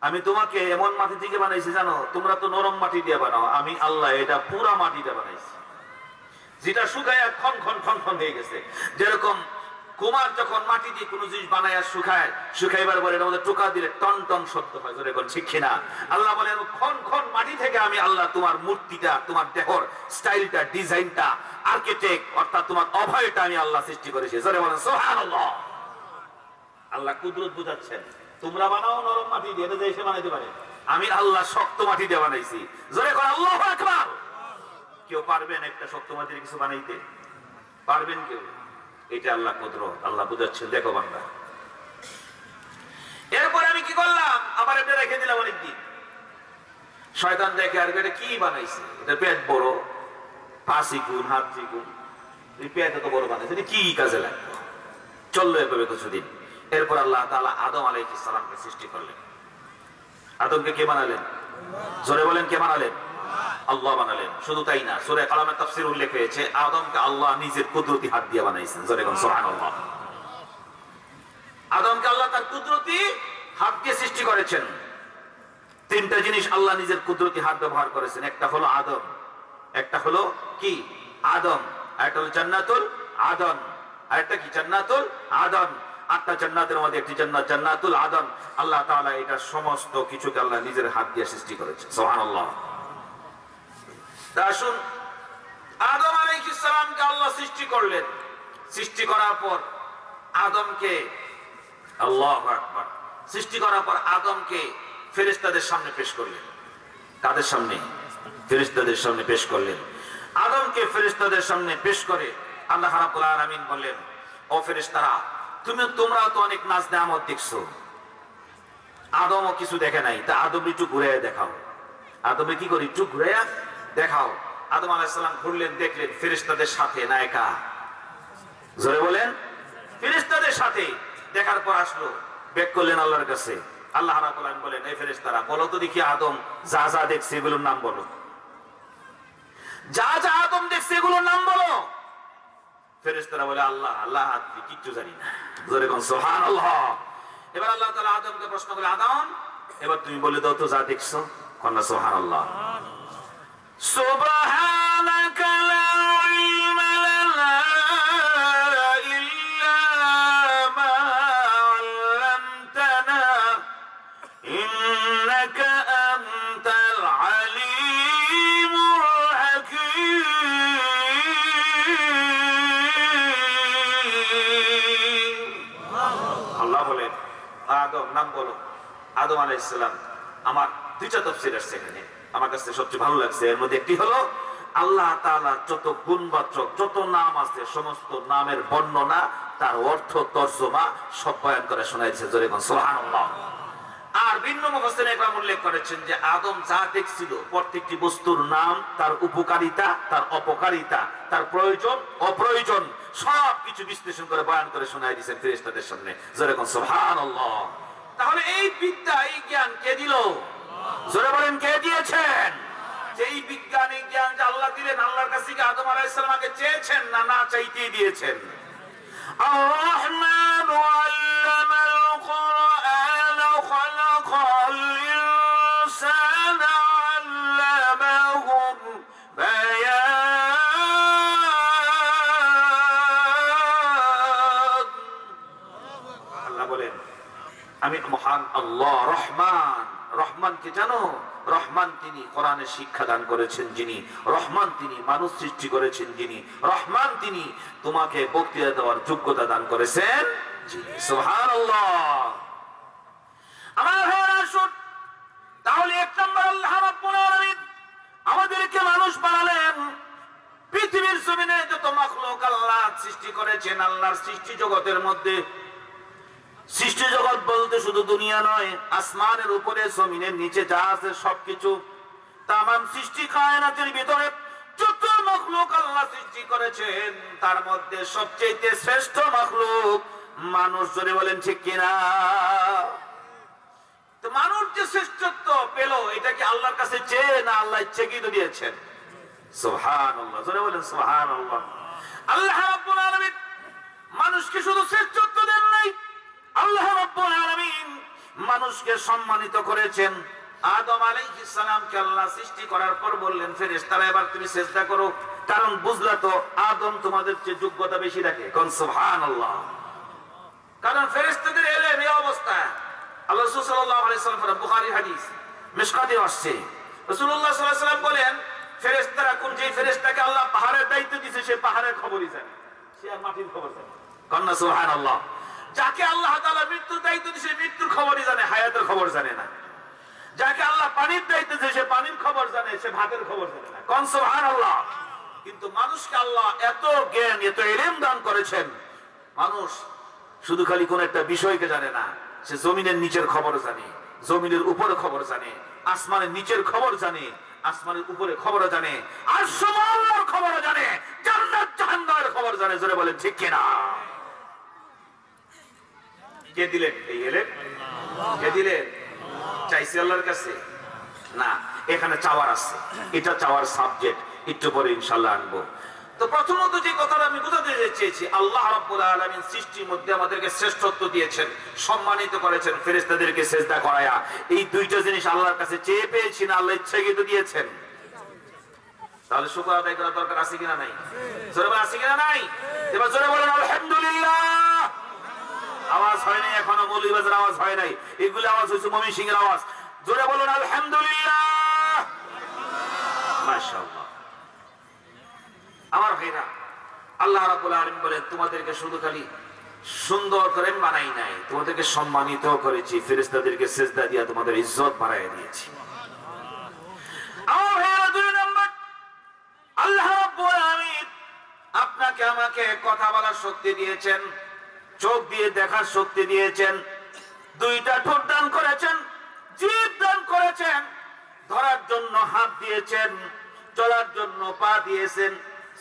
আমি তোমাকে এমন মাটি থেকে বানাইছি জানো? তোমরা তো নরম মাটি দিয়ে বানাও, আমি আল্লাহ এটা পুরা মাটিটা বানাইছি, যেটা শুকায় খন খন খন খন হয়ে গেছে। যেরকম কুমার যখন মাটি দিয়ে কোনো জিনিস বানায় শুকায়, শুকাইবার পরে এর মধ্যে টোকা দিলে টন টন শব্দ হয়, যেরকম ঠিক কিনা? আল্লাহ বলেন খন খন মাটি থেকে আমি আল্লাহ তোমার মূর্তিটা, তোমার দেহর স্টাইলটা, ডিজাইনটা, আর্কিটেক্ট অর্থাৎ তোমার অভয়টা আমি আল্লাহ সৃষ্টি করেছি। জোরে বলেন সুবহানাল্লাহ। আল্লাহ কুদরত বুঝাচ্ছেন, তোমরা বানাও নরম মাটি দিয়ে, এটা এসে বানাইতে পারে, আমি আল্লাহ শক্ত মাটি দিয়ে বানাইছি। জোরে করে আল্লাহু আকবার। কেউ পারবেন একটা শক্ত মাটি দিয়ে কিছু বানাইতে? পারবেন কেউ? এটা আল্লাহ কুদরত, আল্লাহ বুঝাচ্ছেন, দেখো বান্দা। এরপরে আমি কি করলাম? আবার এটা রেখে দিলাম অনেকদিন। শয়তান দেখে আর এটা কি বানাইছে, এটা পেট বড়, পাঁচি গুণ, হাত চিগুন, এই পেট এত বড় বানাইছে, কি কাজে লাগবে? চললো এভাবে কিছুদিন। এরপর আল্লাহ তাআলা আদম আলাইহিস সালামকে সৃষ্টি করলেন। আদমকে কে বানালেন? জোরে বলেন কে বানালেন? আল্লাহ বানালেন। শুধু তাই না, সূরা কালামের তাফসীর উল্লেখ হয়েছে আদমকে আল্লাহ নিজের কুদরতি হাত দিয়ে বানাইছেন। জোরে বলেন সুবহানাল্লাহ। আদমকে আল্লাহ তার কুদরতি হাত দিয়ে সৃষ্টি করেছেন। তিনটা জিনিস আল্লাহ নিজের কুদরতি হাত ব্যবহার করেছেন। একটা হলো আদম, একটা হলো কি? আদম, একটা হলো জান্নাতুল আদন, আরেকটা কি? জান্নাতুল আদন। আটটা জান্নাতের মধ্যে একটি জান্নাত জান্নাতুল আদন। আল্লাহ তাআলা এটা সমস্ত কিছুকে আল্লাহ নিজের হাত দিয়ে সৃষ্টি করেছেন। সুবহানাল্লাহ। আসুন, আদম আলাইহিস সালামকে আল্লাহ সৃষ্টি করলেন। সৃষ্টি করার পর আদমকে, আল্লাহু আকবার, সৃষ্টি করার পর আদমকে ফেরেশতাদের সামনে পেশ করলেন। কাদের সামনে? ফেরেশতাদের সামনে পেশ করলেন। আদমকে ফেরেশতাদের সামনে পেশ করে আল্লাহ রাব্বুল আলামিন বললেন, ও ফেরেশতারা, তোমরা তো অনেক নাজ নেয়ামত দেখছো, আদমও কিছু দেখে নাই, তা আদম একটু ঘুরে দেখাও। আদমে কি করি? একটু ঘুরে দেখাও। আদম আলাইহিস সালাম ঘুরলেন, দেখলেন ফেরেশতাদের সাথে না একা। জোরে বলেন, ফেরেশতাদের সাথে। দেখার পর আসলো, বেক করলেন আল্লাহর কাছে। আল্লাহ রাব্বুল আলামিন বলেন, এই ফেরেশতারা বলো তো দেখি আদম যা যা দেখছে এগুলোর নাম বলো। যা যা আদম দেখছে এগুলোর নাম বলো। ফেরেশতারা বলে, আল্লাহ আল্লাহ কিচ্ছু জানি না। জোরে কোন সুবহানাল্লাহ। এবার আল্লাহ তাআলা আদমকে প্রশ্ন করে, আদম এবার তুমি বলে দাও তো যা দেখছো। কন্যা সুবহানাল্লাহ। সুবহানাকা লা ইলমা লানা ইল্লা মা আল্লামতানা ইন্নাকা আনতাল আলিমুল আদম নাম বলো। আদম আলাইহিস সালাম। আমার দুইটা তাফসীর আছে এখানে, আমার কাছে সবচেয়ে ভালো লাগছে। এর মধ্যে একটি হলো আল্লাহ তাআলা যত গুণবাচক যত নাম আছে সমস্ত নামের বর্ণনা তার অর্থ তরজমা সব বয়ান করে শোনাইছে, জোরে বলুন সুবহানাল্লাহ। আর ভিন্ন মুফাসসিরিন একরাম উল্লেখ করেছেন যে আদম যা দেখছিল প্রত্যেকটি বস্তুর নাম, তার উপকারিতা, তার অপকারিতা, তার প্রয়োজন অপ্রয়োজন সবকিছু বিশ্লেষণ করে বয়ান করে শোনাই দিয়েছেন ফেরেশতাদের সামনে, জোরে বলুন সুবহানাল্লাহ। তাহলে এই বিদ্যা এই জ্ঞান কে দিল? জোরে বলেন কে দিয়েছেন? এই বিজ্ঞান এই জ্ঞান যে আল্লাহ দিলেন, আল্লাহর কাছে কি আদম আলাইহিস সালাম আগে চেয়েছেন না না চাইতেই দিয়েছেন? আর-রাহমানু আল্লামাল কুরআন খালাকাল ইনসানা আল্লামাহুল বায়ান। আল্লাহ বলেন আমি মহান আল্লাহ রহমান। রহমান কে জানো? রহমান তিনি কোরআনে শিক্ষা দান করেছেন যিনি, রহমান তিনি মানুষ সৃষ্টি করেছেন যিনি, রহমান তিনি তোমাকে বক্তৃতা দেওয়ার যোগ্যতা দান করেছেন যিনি, সুবহানাল্লাহ। আমার ভাইরা আসুন, তাহলে এক নম্বর আল্লাহ রাব্বুল আলামিন আমাদেরকে মানুষ বানালেন। পৃথিবীর জমিনে যত মাখলুক আল্লাহ সৃষ্টি করেছেন, আল্লাহর সৃষ্টি জগতের মধ্যে, সৃষ্টি জগৎ বলতে শুধু দুনিয়া নয়, আসমানের উপরে জমিনের নিচে যা আছে সবকিছু, তামাম সৃষ্টি কায়নাতের ভিতরে যত মাখলুক আল্লাহ সৃষ্টি করেছেন তার মধ্যে সবচেয়ে শ্রেষ্ঠ মাখলুক মানুষ, জোরে বলেন ঠিক কিনা? তো মানুষ যে শ্রেষ্ঠত্ব পেল এটা কি আল্লাহর কাছে চেয়ে না আল্লাহ ইচ্ছাকৃত দিয়েছেন? সুবহানাল্লাহ, জোরে বলেন সুবহানাল্লাহ। আল্লাহ রাব্বুল আলামিন মানুষকে শুধু শ্রেষ্ঠত্ব দেন নাই, আল্লাহ রাব্বুল আলামিন মানুষকে সম্মানিত করেছেন। আদম আলাইহিস সালামকে আল্লাহ সৃষ্টি করার পর বললেন ফেরেশতারা এবার তুমি সিজদা করো, কারণ বুঝলা তো আদম তোমাদের চেয়ে যোগ্যতা বেশি রাখে, কোন সুবহানাল্লাহ। কারণ ফেরেশতাদের ইলম এই অবস্থা। আল্লাহ রাসূল সাল্লাল্লাহু আলাইহি ওয়াসাল্লাম, বুখারী হাদিস মিশকাতে আসছে, রাসূলুল্লাহ সাল্লাল্লাহু আলাইহি ওয়াসাল্লাম বলেন ফেরেশতারা কোন যে ফেরেশতাকে আল্লাহ পাহাড়ের দায়িত্ব দিয়েছে সে পাহাড়ের খবরই জানে, সে আর মাটির খবর জানে, কোন সুবহানাল্লাহ। যাকে আল্লাহ তাআলা মৃত্যুর দায়িত্ব দিয়েছে মৃত্যুর খবরই জানে, হায়াতের খবর জানে না। যাকে আল্লাহ পানির দায়িত্ব দিয়েছে সে পানির খবর জানে, সে ভাতের খবর জানে না, কোন সুবহানাল্লাহ। কিন্তু মানুষকে আল্লাহ এত জ্ঞান এত ইলম দান করেছেন, মানুষ শুধু খালি কোন একটা বিষয়কে জানে না, সে জমিনের নিচের খবর জানে, জমিনের উপরে খবর জানে, আসমানের নিচের খবর জানে, আসমানের উপরে খবর জানে, আর আল্লাহর খবর জানে, জান্নাত জাহান্নামের খবর জানে, জোরে বলেন ঠিক কিনা? কে দিলেন এই ইলম? কে দিলেন? চাইছে আল্লাহর কাছে না, এখানে চাওয়ার আছে, এটা চাওয়ার সাবজেক্ট, একটু পরে ইনশাআল্লাহ আনবো। তো প্রথমত যে কথাটা আমি বোঝাতে চেয়েছি, আল্লাহ রাব্বুল আলামিন সৃষ্টির মধ্যে আমাদেরকে শ্রেষ্ঠত্ব দিয়েছেন, সম্মানিত করেছেন ফেরেশতাদেরকে সিজদা করায়া। এই দুইটা জিনিস আল্লাহর কাছে চেয়ে পেয়েছি না আল্লাহ ইচ্ছাকৃত দিয়েছেন? তাহলে শুকর আদায় করার দরকার আছে কিনা নাই? জোরে বলেন আছে কিনা নাই? এবার জোরে বলেন আলহামদুলিল্লাহ। আওয়াজ হয় নাই এখনো, মৌলভীবাজার আওয়াজ হয় নাই, এগুলো আওয়াজ হয়েছে ময়মনসিংহের আওয়াজ। জোরে বলুন আলহামদুলিল্লাহ, মাশাআল্লাহ। আমার ভাইরা, আল্লাহ রাব্বুল আলামিন বলেন তোমাদেরকে শুধু খালি সুন্দর করে বানাই নাই, তোমাদেরকে সম্মানিত করেছি, ফেরেশতাদেরকে সিজদা দিয়া তোমাদের ইজ্জত বাড়াইয়া দিয়েছি। আমার ভাইরা, দুই নম্বর, আল্লাহ রাব্বুল আলামিন আপনাকে আমাকে কথা বলার শক্তি দিয়েছেন, চোখ দিয়ে দেখার শক্তি দিয়েছেন, দুইটা ঠোঁট দান করেছেন, জিহ্বা দান করেছেন, ধরার জন্য হাত দিয়েছেন, চলার জন্য পা দিয়েছেন,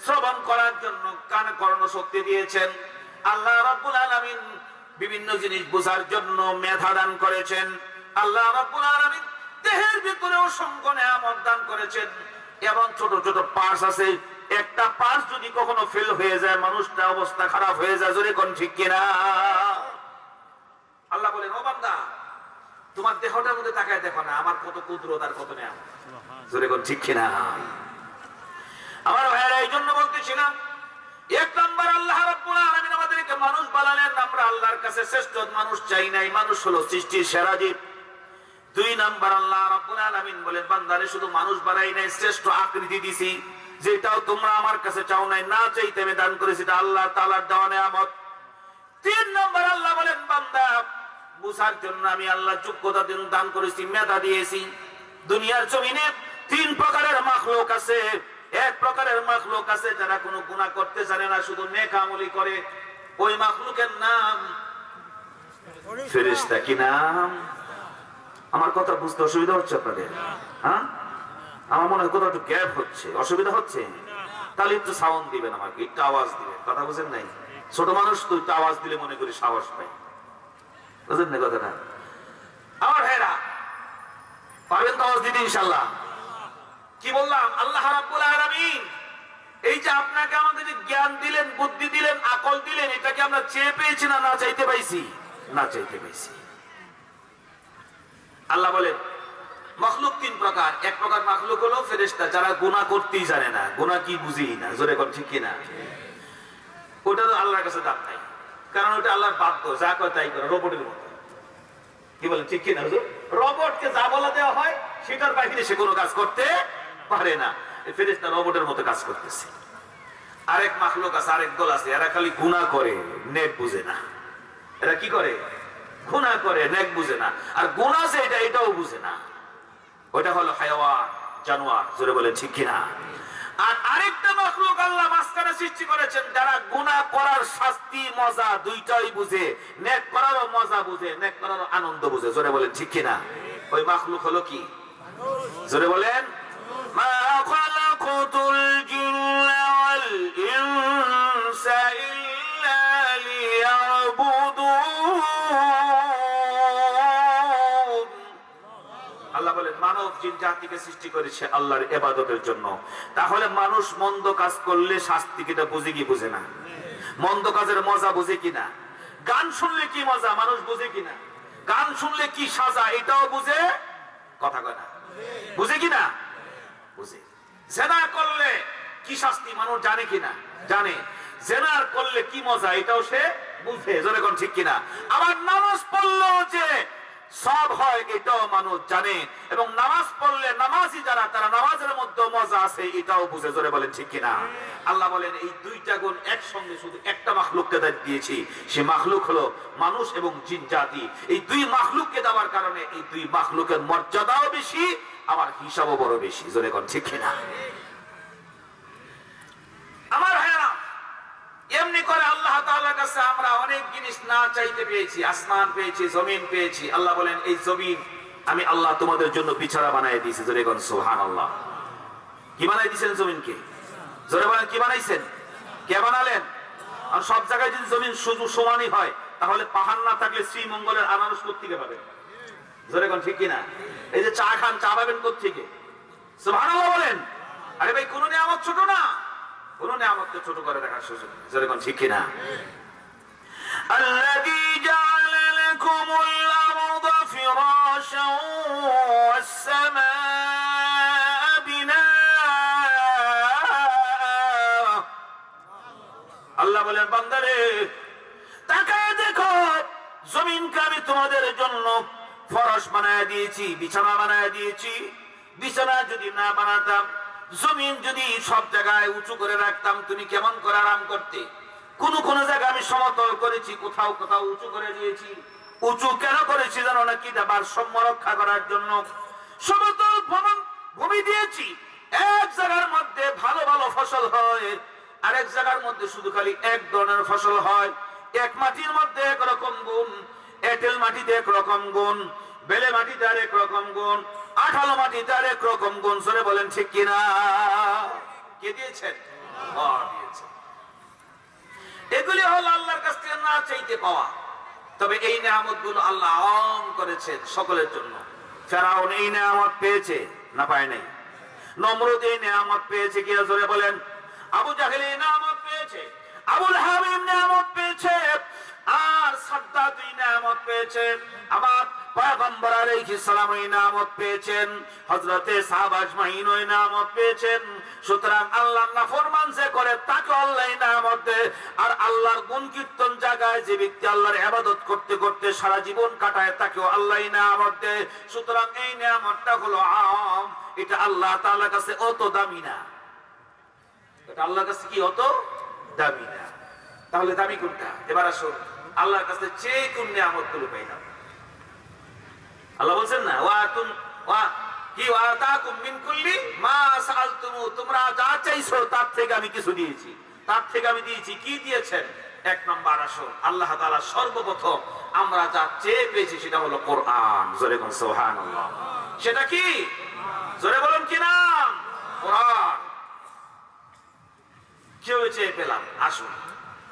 শ্রবণ করার জন্য কান কর্ণ শক্তি দিয়েছেন। আল্লাহ রাব্বুল আলামিন বিভিন্ন জিনিস বোঝার জন্য মেধা দান করেছেন। আল্লাহ রাব্বুল আলামিন দেহের ভিতরে অসংখ্য নিয়ামত দান করেছেন, এবং ছোট ছোট পার্টস আছে, একটা পার্টস যদি কখনো ফেল হয়ে যায় মানুষটা অবস্থা খারাপ হয়ে যায়, জোরে কোন ঠিক কিনা? আল্লাহ বলেন ও বান্দা তোমার দেহটার মধ্যে তাকায় দেখো না আমার কত কুদরত আর কত নিয়ামত, জোরে কোন ঠিক কিনা? আমার ভাইয়েরা, এই জন্য বলতেছিলাম এক নম্বর আল্লাহ রাব্বুল আলামিন আমাদেরকে মানুষ বানালেন, আমরা আল্লাহর কাছে শ্রেষ্ঠ মানুষ চাই নাই, মানুষ হলো সৃষ্টির সেরা জীব। দুই নম্বর আল্লাহ রাব্বুল আলামিন বলেন বান্দারে শুধু মানুষ বানাই নাই, শ্রেষ্ঠ আকৃতি দিছি, যেটাও তোমরা আমার কাছে চাও নাই, না চাইতে আমি দান করেছি, এটা আল্লাহ তাআলার দেওয়া নিয়ামত। তিন নম্বর আল্লাহ বলেন বান্দা বুঝার জন্য আমি আল্লাহ যোগ্যতা দান করেছি, মেধা দিয়েছি। দুনিয়ার জমিনে 3 প্রকারের মাখলুক আছে। এক প্রকারের মাখলুক আছে যারা কোনো গুনাহ করতে জানে না, শুধু নেক আমলই করে। ওই মাখলুকের নাম ফেরেশতা। কি নাম? আমার কথা বুঝতে অসুবিধা হচ্ছে আপনাদের? হ্যাঁ, আমার মনে হয় কোথাও একটু গ্যাপ হচ্ছে, অসুবিধা হচ্ছে। তাহলে একটু সাউন্ড দিবেন, আমাকে একটু আওয়াজ দিবেন। কথা বুঝেন নাই? ছোট মানুষ তো একটু আওয়াজ দিলে মনে করি সাহস পাই। বুঝেন না কথাটা? আমার ভাইরা পারবেন তো আওয়াজ দিতে ইনশাআল্লাহ? কি বললাম? আল্লাহ রাব্বুল আলামিন এই যে আপনাকে আমাদেরকে জ্ঞান দিলেন, বুদ্ধি দিলেন, আকল দিলেন, এটাকে আমরা চেয়ে পেয়েছি না না চাইতে পাইছি? না চাইতে পাইছি। আল্লাহ বলেন মাখলুক 3 প্রকার। এক প্রকার মাখলুক হলো ফেরেশতা, যারা গুনাহ করতেই জানে না, গুনাহ কি বুঝেই না। জোরে কোন ঠিক কিনা? ওটা তো আল্লাহর কাছে দাম নাই, কারণ ওটা আল্লাহর বাধ্য, যা কয় তাই করে, রোবটের মতো। কি বলেন ঠিক কিনা হুজুর? রোবটকে যা বলা দেওয়া হয় সেটার বাইরে সে কোনো কাজ করতে পারে না। এই ফেরেশতা রোবটের মতো কাজ করতেছে। আরেক মাখলুক আছে, আরেক দল আছে, এরা খালি গুনাহ করে, নেক বুঝে না। এরা কি করে? গুনাহ করে, নেক বুঝে না। আর গুনাহ যে এটাও বুঝে না। ওটা হলো হায়াওয়ান, জানোয়ার। জোরে বলেন ঠিক কিনা? আর আরেকটা মাখলুক আল্লাহ মাঝখানে সৃষ্টি করেছেন, যারা গুনাহ করার শাস্তি মজা দুইটাই বুঝে, নেক করারও মজা বুঝে, নেক করারও আনন্দ বুঝে। জোরে বলেন ঠিক কিনা? ওই মাখলুক হলো কি? জোরে বলেন। মা খালাকুতুল জিন্না ওয়াল ইনসা ইল্লা লিয়াবুদুন। আল্লাহ বলেন মানব জিন জাতিকে সৃষ্টি করেছে আল্লাহর ইবাদতের জন্য। তাহলে মানুষ মন্দ কাজ করলে শাস্তি কিটা বুঝে কি বুঝে না? মন্দ কাজের মজা বুঝে কিনা? গান শুনলে কি মজা মানুষ বুঝে কিনা? গান শুনলে কি সাজা এটাও বুঝে? কথা কয় না? বুঝে কিনা? বুঝে। জেনা করলে কি শাস্তি মানুষ জানে কিনা? জানে। জেনার করলে কি মজা এটাও সে বুঝে। জোরে কোন ঠিক কিনা? আবার নামাজ পড়লেও যে সব হয় এটাও মানুষ জানে, এবং নামাজ পড়লে নামাজি যারা, তারা নামাজের মধ্যে মজা আছে এটাও বুঝে। জোরে বলেন ঠিক কিনা? আল্লাহ বলেন এই দুইটা গুণ একসঙ্গে শুধু একটা মাখলুককে দিয়েছি, সে মাখলুক হলো মানুষ এবং জিন জাতি। এই 2 মাখলুককে দেওয়ার কারণে এই 2 মাখলুকের মর্যাদাও বেশি, আমার হিসাবও বড় বেশি। জোরে কোন ঠিক কিনা? আমার ভাইরা, এমনি করে আল্লাহ তাআলার কাছে আমরা অনেক জিনিস না চাইতে পেয়েছি। আসমান পেয়েছি, জমিন পেয়েছি। আল্লাহ বলেন এই জমিন আমি আল্লাহ তোমাদের জন্য বিছানা বানাই দিয়েছি। জোরে কোন সুবহানাল্লাহ। কি বানাই দিয়েছেন জমিনকে? জোরে বলেন কি বানাইছেন? কে বানালেন? আর সব জায়গায় যদি জমিন শুধু সমানই হয়, তাহলে পাহাড় না থাকলে শ্রীমঙ্গলের আনারস কোত্থেকে পাবেন? জোরে কোন ঠিক কিনা? এই যে চা খান, চা পাবেন কোত্থেকে? সুবহানাল্লাহ বলেন। আরে ভাই, কোন নিয়ামত ছোট না, কোন নিয়ামতকে ছোট করে দেখার সুযোগ নেই। জোরে কোন ঠিক কিনা? আল্লাযী জাআলা লাকুমুল আরদা ফিরাশান ওয়াস সামাআ বিনাআ। আল্লাহ বলেন বান্দারে তাকায় দেখো, জমিনকে আমি তোমাদের জন্য ফরাশ বানায় দিয়েছি, বিছানা বানায় দিয়েছি। বিছানা যদি না বানাতাম, জমিন যদি সব জায়গায় উঁচু করে রাখতাম, তুমি কেমন করে আরাম করতে? কোন কোন জায়গায় আমি সমতল করেছি, কোথাও কোথাও উঁচু করে দিয়েছি। উঁচু কেন করেছি জানো না? কি ভারসাম্য রক্ষা করার জন্য। সমতল ভূমি দিয়েছি, এক জায়গার মধ্যে ভালো ভালো ফসল হয়, আরেক জায়গার মধ্যে শুধু খালি এক ধরনের ফসল হয়। এক মাটির মধ্যে একরকম গুণ, এঁটেল মাটিতে একরকম গুণ, বেলে মাটিতে আরেক রকম গুণ, আঠালো মাটিতে আরেক রকম গুণ। জোরে বলেন ঠিক কিনা? কে দিয়েছেন? আল্লাহ দিয়েছেন। এগুলি হলো আল্লাহর কাছ থেকে না চাইতে পাওয়া। তবে এই নিয়ামত গুলো আল্লাহ আম করেছেন সকলের জন্য। ফেরাউন এই নিয়ামত পেয়েছে না পায় নাই? নমরুদ এই নিয়ামত পেয়েছে কিনা? জোরে বলেন। আবু জাহেল এই নিয়ামত পেয়েছে, আবুল হাবিব নিয়ামত পেয়েছে, আর সাদ্দাত এই নিয়ামত পেয়েছে, আবার পয়গম্বর আলাইহিস সালাম এই নিয়ামত পেয়েছেন, হযরতে সাহাবা আজমাইন ওই নিয়ামত পেয়েছেন। সুতরাং আল্লাহর নাফরমান যে করে তাকে আল্লাহ এই নিয়ামত দেয়। আর আল্লাহর গুণ কীর্তন জায়গায় যে ব্যক্তি আল্লাহর ইবাদত করতে করতে সারা জীবন কাটায়, তাকেও আল্লাহ এই নিয়ামত দেয়। সুতরাং এই নিয়ামতটা হলো আম, এটা আল্লাহ তাআলার কাছে অত দামি না। এটা আল্লাহর কাছে কি অত দামি না? তাহলে দামি কোনটা? এবার আসুন আল্লাহর কাছে যে কোন নিয়ামতগুলো পাইলাম। আল্লাহ বলছেন না তোমরা যা চাইছো তার থেকে আমি কিছু দিয়েছি, তার থেকে আমি দিয়েছি। কি দিয়েছেন? এক নম্বর আসো, আল্লাহ তাআলা সর্বপ্রথম আমরা যা চেয়ে পেয়েছি সেটা হলো কোরআন। জোরে বলুন সুবহানাল্লাহ। সেটা কি? জোরে বলুন কি নাম? কোরআন। কেউ চেয়ে পেলাম। আসুন,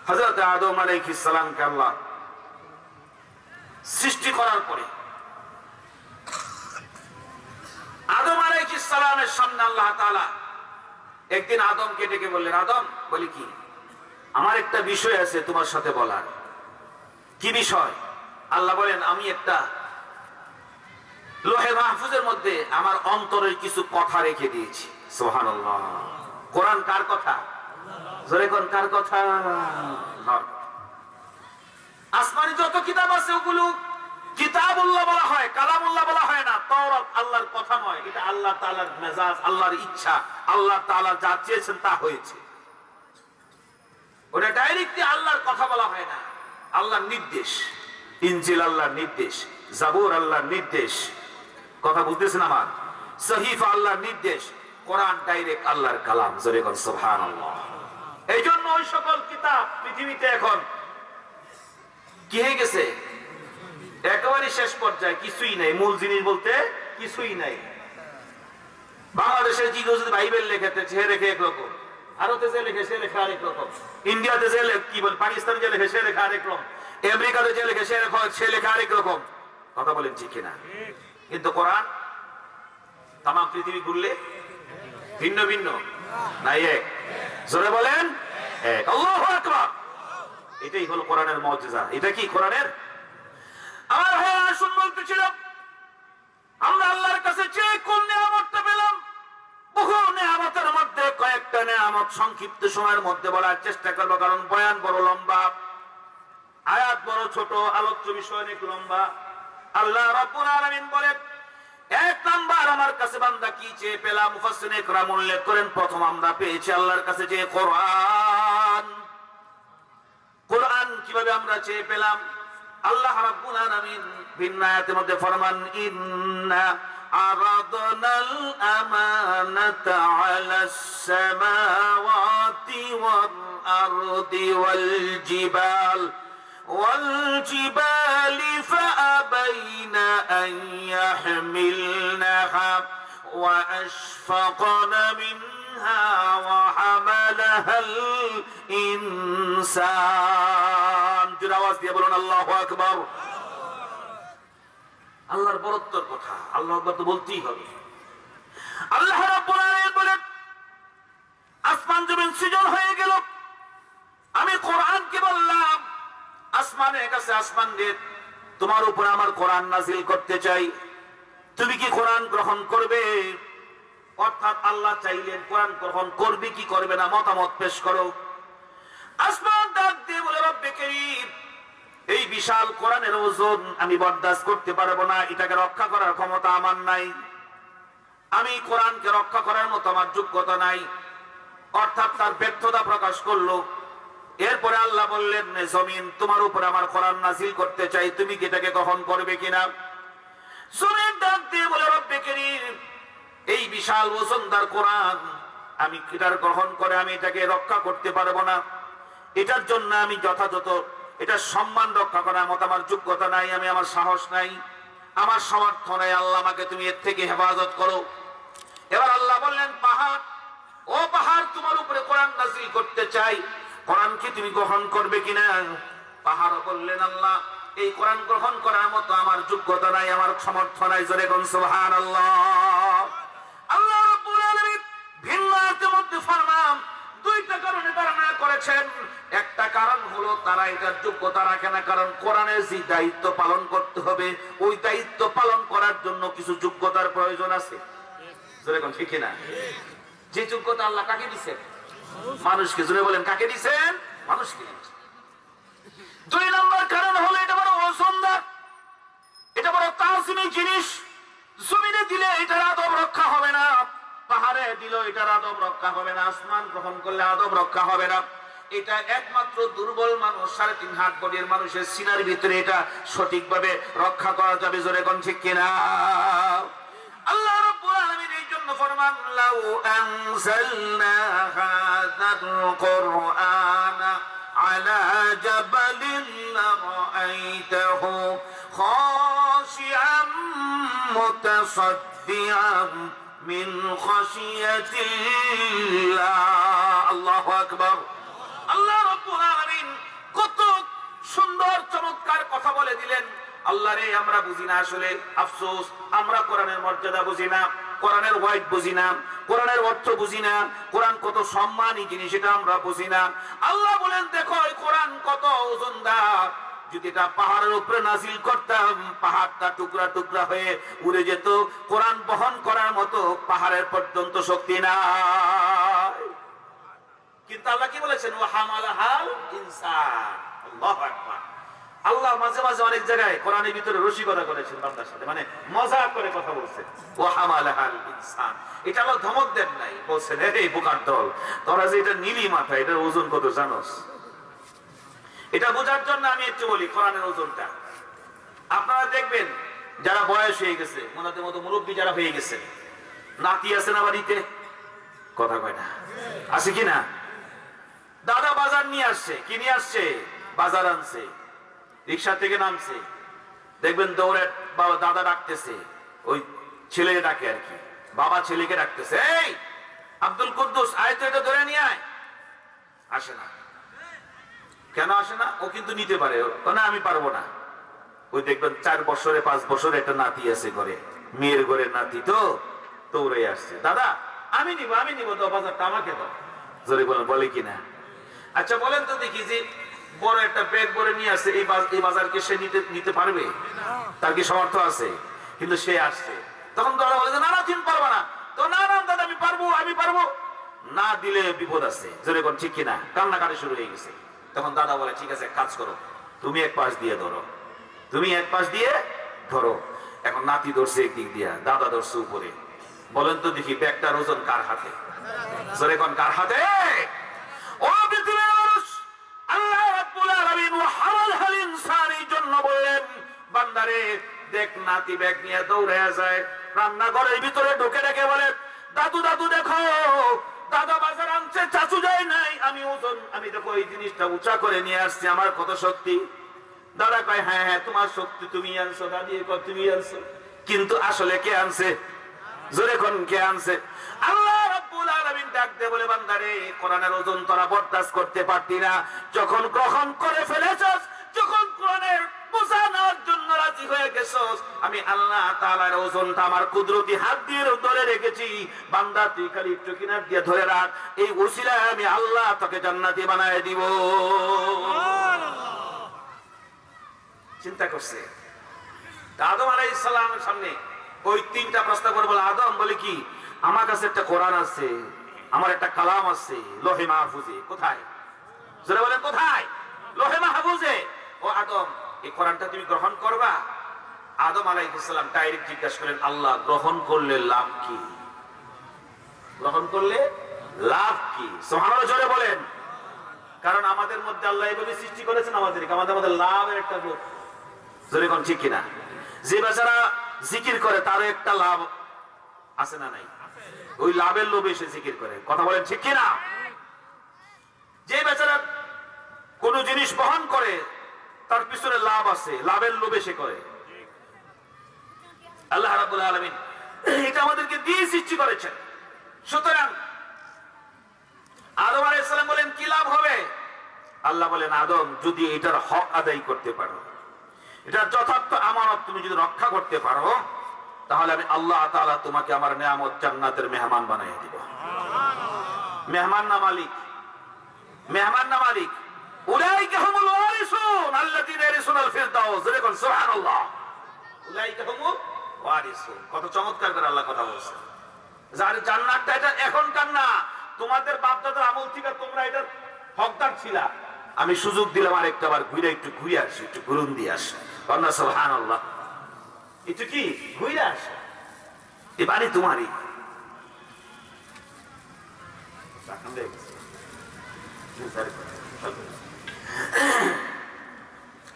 হযরত আদম আলাইহিস সালামকে আল্লাহ সৃষ্টি করার পরে আদম আলাইহিস সালামের সামনে আল্লাহ তাআলা একদিন আদমকে ডেকে বললেন, আদম, বলি কি, আমার একটা বিষয় আছে তোমার সাথে বলার। কি বিষয়? আল্লাহ বলেন, আমি একটা লোহে মাহফুজের মধ্যে আমার অন্তরের কিছু কথা রেখে দিয়েছি। সুবহানাল্লাহ। কোরআন কার কথা? জোরে কোন কার কথা? আসমানি যত কিতাব আছে ওগুলো কিতাবুল্লাহ বলা হয়, কালামুল্লাহ বলা হয় না। তাওরাত আল্লাহর কথা নয়, এটা আল্লাহ তাআলার মেজাজ, আল্লাহর ইচ্ছা, আল্লাহ তাআলা যা চেয়েছেন তা হয়েছে। ওটা ডাইরেক্টলি আল্লাহর কথা বলা হয় না, আল্লাহর নির্দেশ। ইনজিল আল্লাহর নির্দেশ, জাবুর আল্লাহর নির্দেশ। কথা বুঝতেছেন আমার? সহিফা আল্লাহর নির্দেশ, কোরআন ডাইরেক্ট আল্লাহর কালাম। জোরে কোন সুবহানাল্লাহ। এই জন্য ওই সকল কিতাব পৃথিবীতে এখন কি হয়ে গেছে? একেবারে শেষ পর্যায়ে, কিছুই নাই, মূল জিনিস বলতে কিছুই নাই। বাংলাদেশের যে যদি বাইবেল লেখাতে সে লেখে একরকম, ভারতে যে লেখে সে লেখা আরেক রকম, ইন্ডিয়াতে যে কি বল, পাকিস্তানে যে লেখে সে লেখা আরেক রকম, আমেরিকাতে যে লেখে সে লেখা আরেক রকম। কথা বলেন ঠিক কিনা? কিন্তু কোরআন তাম পৃথিবী ঘুরলে ভিন্ন ভিন্ন, নাই এক। জোরে বলেন এক। আল্লাহু আকবার। এটাই হলো কোরআনের মুজিজা। এটা কি কোরআনের? আমার ভাই আসুন, বলতেছিলাম আমরা আল্লাহর কাছে যে কোন নিয়ামতটা পেলাম, বহু নিয়ামতের মধ্যে কয়েকটা নিয়ামত সংক্ষিপ্ত সময়ের মধ্যে বলার চেষ্টা করব, কারণ বয়ান বড় লম্বা, আয়াত বড় ছোট, আলোচ্য বিষয় অনেক লম্বা। আল্লাহ রাব্বুল আলামিন বলেন, এক নাম্বার আমার কাছে বান্দা কি চেয়ে পেলাম, মুফাসসিরিনে কেরাম উল্লেখ করেন, প্রথম আমরা পেয়েছি আল্লাহর কাছে যে কোরআন। কোরআন কিভাবে আমরা চেয়ে পেলাম? আল্লাহ রাব্বুল আলামিন ভিন্ন আয়াতের মধ্যে ফরমান, ইন্না আরাদনাল আমানাতা আলাস সামাওয়াতি ওয়াল আরদি ওয়াল জিবাল ফাআবাইনা আন ইয়াহমিলনাহা ওয়া আশফাকনা মিনহা ওয়া হামালাহাল ইনসান। জোরে আওয়াজ দিয়ে বলুন আল্লাহু আকবার। আল্লাহর বরত্বর কথা, আল্লাহু আকবার তো বলতেই হবে। আল্লাহ রাব্বুল আলামিন বলেন, আসমান জমিন সৃজন হয়ে গেল, আমি কোরআনকে বললাম আসমানের কাছে, আসমান রে, তোমার উপরে আমার কোরআন নাযিল করতে চাই, তুমি কি কোরআন গ্রহণ করবে? অর্থাৎ আল্লাহ চাইলেন কোরআন গ্রহণ করবে কি করবে না, মতামত পেশ করো। আসমান ডাক দিয়ে বলে, রব্বে কারীম, এই বিশাল কোরআনের ওজন আমি বরদাস্ত করতে পারবো না, এটাকে রক্ষা করার ক্ষমতা আমার নাই, আমি কোরআনকে রক্ষা করার মতো আমার যোগ্যতা নাই। অর্থাৎ তার ব্যর্থতা প্রকাশ করলো। এরপরে আল্লাহ বললেন, জমিন, তোমার উপর আমার কোরআন নাযিল করতে চাই, তুমি কি এটাকে গ্রহণ করবে কিনা? জমিন ডাক দিয়ে বলে, রব্বে কারীম, এই বিশাল ওজনদার কোরআন আমি এটার গ্রহণ করে আমি এটাকে রক্ষা করতে পারবো না, এটার জন্য আমি যথাযথ এটা সম্মান রক্ষা করার মতো আমার যোগ্যতা নাই, আমি আমার সাহস নাই, আমার সামর্থ্য নাই, আল্লাহ আমাকে তুমি এর থেকে হেফাজত করো। এবার আল্লাহ বললেন, পাহাড়, ও পাহাড়, তোমার উপরে কোরআন নাযিল করতে চাই, কোরআন কি তুমি গ্রহণ করবে কিনা? পাহাড় বললেন, আল্লাহ, এই কোরআন গ্রহণ করার মতো আমার যোগ্যতা নাই, আমার সামর্থ্য নাই। জোরে কোন সুবহানাল্লাহ। আল্লাহ রাব্বুল আলামিন ভিন্ন আয়াতের মধ্যে ফরমান, দুইটা কারণে তারা না করেছেন। একটা কারণ হলো তারা এটার যোগ্যতা রাখে না, কারণ কোরআনের যে দায়িত্ব পালন করতে হবে ওই দায়িত্ব পালন করার জন্য কিছু যোগ্যতার প্রয়োজন আছে। জোরে কোন ঠিক না? যে যোগ্যতা আল্লাহ কাকে দিয়েছেন? মানুষকে। জোরে বলেন, কাকে দিয়েছেন? মানুষকে। দুই নম্বর কারণ হলো এটা বড় ওজনদার, এটা বড় তাজিমি জিনিস। জমিনে দিলে এটার আদব রক্ষা হবে না, পাহাড়ে দিল এটার আদব রক্ষা হবে না, আসমান গ্রহণ করলে আদব রক্ষা হবে না। এটা একমাত্র দুর্বল মানুষ 3.5 হাত বডির মানুষের সিনার ভিতরে এটা সঠিকভাবে রক্ষা করা যাবে। জোরে কোন ঠিক কিনা? আল্লাহ রাব্বুল আলামিন এই জন্য ফরমান লাউ আনজালনা হাযাল কুরআনা আলা জাবালিন লারাআইতাহু খাশিআম মুতাসাদ্দিআন মিন খাশিয়াতিল্লাহ। আল্লাহু আকবার। আল্লাহ রাব্বুল আলামিন কত সুন্দর চমৎকার কথা বলে দিলেন। আল্লাহ রে, আমরা বুঝি না আসলে, আফসোস, আমরা কোরআনের মর্যাদা বুঝি না, কোরআনের ওয়াইড বুঝি না, কোরআনের অর্থ বুঝি না, কোরআন কত সম্মানী জিনিস এটা আমরা বুঝি না। আল্লাহ বলেন দেখো এই কোরআন কত ওজনদার, যদি এটা পাহাড়ের উপরে নাজিল করতাম পাহাড়টা টুকরা টুকরা হয়ে উড়ে যেত। কোরআন বহন করার মতো পাহাড়ের পর্যন্ত শক্তি নাই। কিন্তু আল্লাহ কি বলেছেন? ওয়া হামালাহাল ইনসান। আল্লাহু আকবার। আল্লাহ মাঝে মাঝে অনেক জায়গায় কোরআনের ভিতরে রসিকতা করেছেন বান্দার সাথে, মানে মজাক করে কথা বলছেন। ওয়া হামালাহাল ইনসান, এটা আল্লাহ ধমক দেন নাই, বলছেন এই বোকার দল, তোরা যে এটা নীলি মাথা, এটার ওজন কত জানোস? এটা বোঝার জন্য আমি একটু বলি কোরআনের ওজনটা। আপনারা দেখবেন যারা বয়স হয়ে গেছে, ওনাদের মতো মুরব্বী যারা হয়ে গেছে, নাতি আছে না বাড়িতে? কথা কয় না, আছে কি না? দাদা বাজার নিয়ে আসছে, কি নিয়ে আসছে? বাজার আনছে, রিক্সা থেকে নামছে, দেখবেন দৌড়ে বাবা দাদা ডাকতেছে, ওই ছেলে ডাকে আর কি, বাবা ছেলেকে ডাকতেছে, এই আব্দুল কুদ্দুস আয় তো এটা ধরে নিয়ে আয়। আসে না। কেন আসে না? ও কিন্তু নিতে পারে, না আমি পারবো না। ওই দেখবেন 4 বছরে 5 বছরে একটা নাতি আছে ঘরে, মেয়ের ঘরে নাতি, তো দৌড়ে আসছে, দাদা আমি নিব তো, বাজারটা আমাকে দাও। জোরে বলেন, বলে কিনা? আচ্ছা বলেন তো দেখি, যে বড় একটা ব্যাগ ভরে নিয়ে আসছে, এই বাজারকে সে নিতে পারবে? তার কি সামর্থ আছে? কিন্তু সে আসছে, তখন দাদা বলে না না তুমি পারবা না, তো না না দাদা আমি পারবো না, দিলে বিপদ আছে। জোরে কোন ঠিক কিনা? কান্নাকাটি শুরু হয়ে গেছে। তখন দাদা বলে ঠিক আছে কাজ করো, তুমি এক পাশ দিয়ে ধরো, তুমি এক পাশ দিয়ে ধরো। এখন নাতি ধরছে একদিক দিয়া, দাদা ধরছে উপরে। বলেন তো দেখি ব্যাগটার ওজন কার হাতে? জোরে কোন কার হাতে? ও পৃথিবীর মানুষ, আল্লাহ রাব্বুল আলামিন ওয়া হামালাল ইনসান এই জন্য বললেন বান্দারে দেখ, নাতি ব্যাগ নিয়ে দৌড়ে যায়, রান্নাঘরের ভিতরে ঢুকে ঢুকে বলে দাদু দেখো, দাদা বাজার আনছে, চাচু যায় নাই, আমি দেখো এই জিনিসটা উঁচা করে নিয়ে আসছি, আমার কত শক্তি। দাদা কয় হ্যাঁ তোমার শক্তি, তুমি আনছো, দাদি কয় তুমি আনছো, কিন্তু আসলে কে আনছে? জোরে কোন কে আনছে? আল্লাহ রাব্বুল আলামিন ডাক দিয়ে বলে বান্দারে, কোরআনের ওজন তোরা বরদাস্ত করতে পারতি না, যখন গ্রহণ করে ফেলেছস, যখন কোরআনের বোঝা নেওয়ার জন্য রাজি হয়ে গেছস, আমি আল্লাহ তাআলার ওজনটা আমার কুদরতি হাত দিয়ে ধরে রেখেছি। বান্দা তুই খালি একটু কিনার দিয়ে ধরে রাখ, এই ওসিলায় আমি আল্লাহ তোকে জান্নাতি বানায় দিব। চিন্তা করছে আদম আলাইহিস সালামের সামনে ওই 3টা প্রশ্ন করে বলে, আদম বলে কি, আমার কাছে একটা কোরআন আছে, আমার একটা কালাম আছে লোহে মাহফুজে। কোথায়? যারা বলেন কোথায়? লোহে মাহফুজে। ও আদম, এই কোরআনটা তুমি গ্রহণ করবা? আদম আলাইহিস সালাম ডাইরেক্ট জিজ্ঞাসা করেন, আল্লাহ গ্রহণ করলে লাভ কি? গ্রহণ করলে লাভ কি? সুবহানাল্লাহ জোরে বলেন। কারণ আমাদের মধ্যে আল্লাহ এইভাবে সৃষ্টি করেছেন আমাদেরকে, আমাদের মধ্যে লাভের একটা লোভ। জোরে কোন ঠিক কিনা? যে বেচারা জিকির করে তার একটা লাভ আছে না নাই? ওই লাভের লোভে সে জিকির করে। কথা বলেন ঠিক কিনা? যে বেচারা কোন জিনিস বহন করে তার পিছনে লাভ আছে, লাভের লোভে সে করে। আল্লাহ রাব্বুল আলামিন এটা আমাদেরকে দিয়ে সৃষ্টি করেছেন। সুতরাং আদম আলাইহিস সালাম বলেন কি লাভ হবে? আল্লাহ বলেন আদম যদি এটার হক আদায় করতে পারো, এটা যথার্থ আমানত তুমি যদি রক্ষা করতে পারো, তাহলে আমি আল্লাহ তাআলা তোমাকে আমার নিয়ামত জান্নাতের মেহমান বানিয়ে দিব। মেহমান না মালিক, মেহমান না মালিক। উলাইকা হুমুল ওয়ারিসুন আল্লাযীনা ইয়ারিসুনাল ফিরদাউস। দেখুন সুবহানাল্লাহ, উলাইকা হুমুল ওয়ারিসুন। কত চমৎকার করে আল্লাহ কথা বলছেন। যার জান্নাতটা এটা এখনকার না, তোমাদের বাপ দাদার আমল থেকে তোমরা এটার হকদার ছিলা। আমি সুযোগ দিলাম আরেকটা বার একটু ঘুরে আসি, একটু ঘুরুন দিয়ে আসি। সুবহানাল্লাহ, একটু কি ঘুরে আসে, এ বাড়ি তোমারই।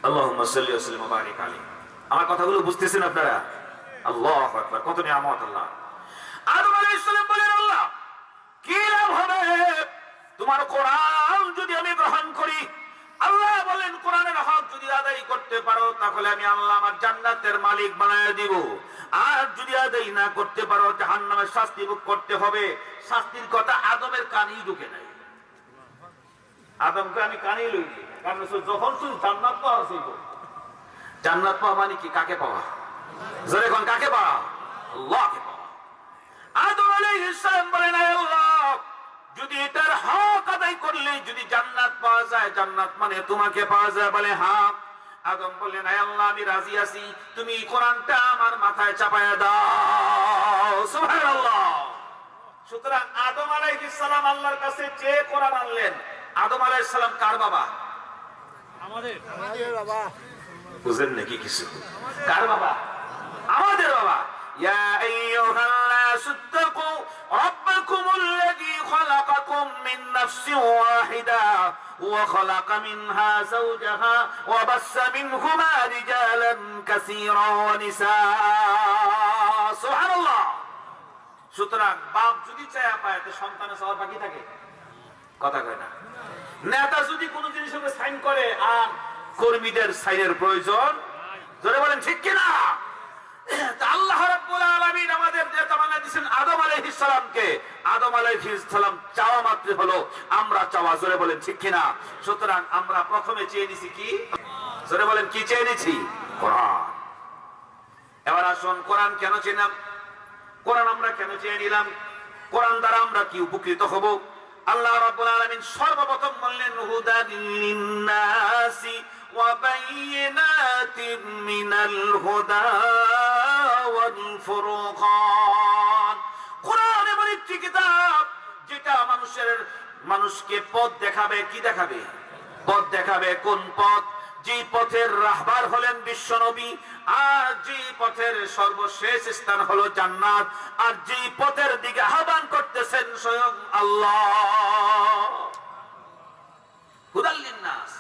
আল্লাহুম্মা সাল্লি ওয়া সাল্লিম ওয়া বারিক আলাইহি। আমার কথাগুলো বুঝতেছেন আপনারা? আল্লাহু আকবার, কত নিয়ামত আল্লাহ। আদম আলাইহিস সালাম বলেন, আল্লাহ কি লাভ হবে তোমার কোরআন যদি আমি গ্রহণ করি? আল্লাহ বলেন, কোরআনের হক যদি আদায় করতে পারো তাহলে আমি আল্লাহ আমার জান্নাতের মালিক বানায় দিব, আর যদি আদায় না করতে পারো জাহান্নামের শাস্তি ভোগ করতে হবে। শাস্তির কথা আদমের কানেই ঢুকে নাই। আদমকে আমি কানেই লইছি, কারণ যখন শুনি জান্নাত পাওয়া ছিল। জান্নাত পাওয়া মানে কি? কাকে পাওয়া? জোরে কোন কাকে পাওয়া? আল্লাহকে পাওয়া। আদম আলাইহিস সালাম বলেন, আল্লাহ যদি এটার হক আদায় করলে যদি জান্নাত পাওয়া যায়, জান্নাত মানে তোমাকে পাওয়া যায়। বলে হ্যাঁ। আদম বললেন, আল্লাহ আমি রাজি আছি, তুমি কোরআনটা আমার মাথায় চাপায়া দাও। সুবহানাল্লাহ। সুতরাং আদম আলাইহিস সালাম আল্লাহর কাছে চেয়ে কোরআন আনলেন। আদম আলাইহিস সালাম কার বাবা? আমাদের বাবা। বুঝেন নাকি কিছু? কার বাবা? আমাদের বাবা। ইয়া আইয়ুহান নাসু তাকু রাব্বাকুমুল্লাযী খালাকাকুম মিন নাফসিন ওয়াহিদা ওয়া খালাকা মিনহা যাওজাহা ওয়া বাসসা মিনহুমা রিজালান কাসীরান ওয়া নিসা। সুবহানাল্লাহ। সুতরাং বাপ যদি চায় পায় তো সন্তানের সবার বাকি থাকে? কথা কয় না। নেতা যদি কোনো জিনিসের উপর সাইন করে আর কর্মীদের সাইনের প্রয়োজন, জোরে বলেন ঠিক কিনা? আল্লাহ রাব্বুল আলামিন আমাদের যে তামান্না দিয়েছেন আদম আলাইহিস সালামকে, আদম আলাইহিস সালাম চাওয়া মাত্র হলো আমরা চাওয়া। জোরে বলেন ঠিক কিনা? সুতরাং আমরা প্রথমে চেয়ে নিছি কি? জোরে বলেন কি চেয়ে নিছি? কোরআন। এবার আসুন, কোরআন কেন চেনাম? কোরআন আমরা কেন চেয়ে নিলাম? কোরআন দ্বারা আমরা কি উপকৃত হব? আল্লাহ রাব্বুল আলামিন সর্বপ্রথম বললেন, হুদাল লিন্নাসি ওয়া বাইয়িনাতিন মিনাল হুদা ওয়াল ফুরকান। কোরআন এমন একটি কিতাব যেটা মানুষকে পথ দেখাবে। কি দেখাবে? পথ দেখাবে। কোন পথ? যে পথের রাহবার হলেন বিশ্বনবী, আর যে পথের সর্বশেষ স্থান হলো জান্নাত, আর যে পথের দিকে আহ্বান করতেছেন স্বয়ং আল্লাহ। হুদাল লিন্নাস,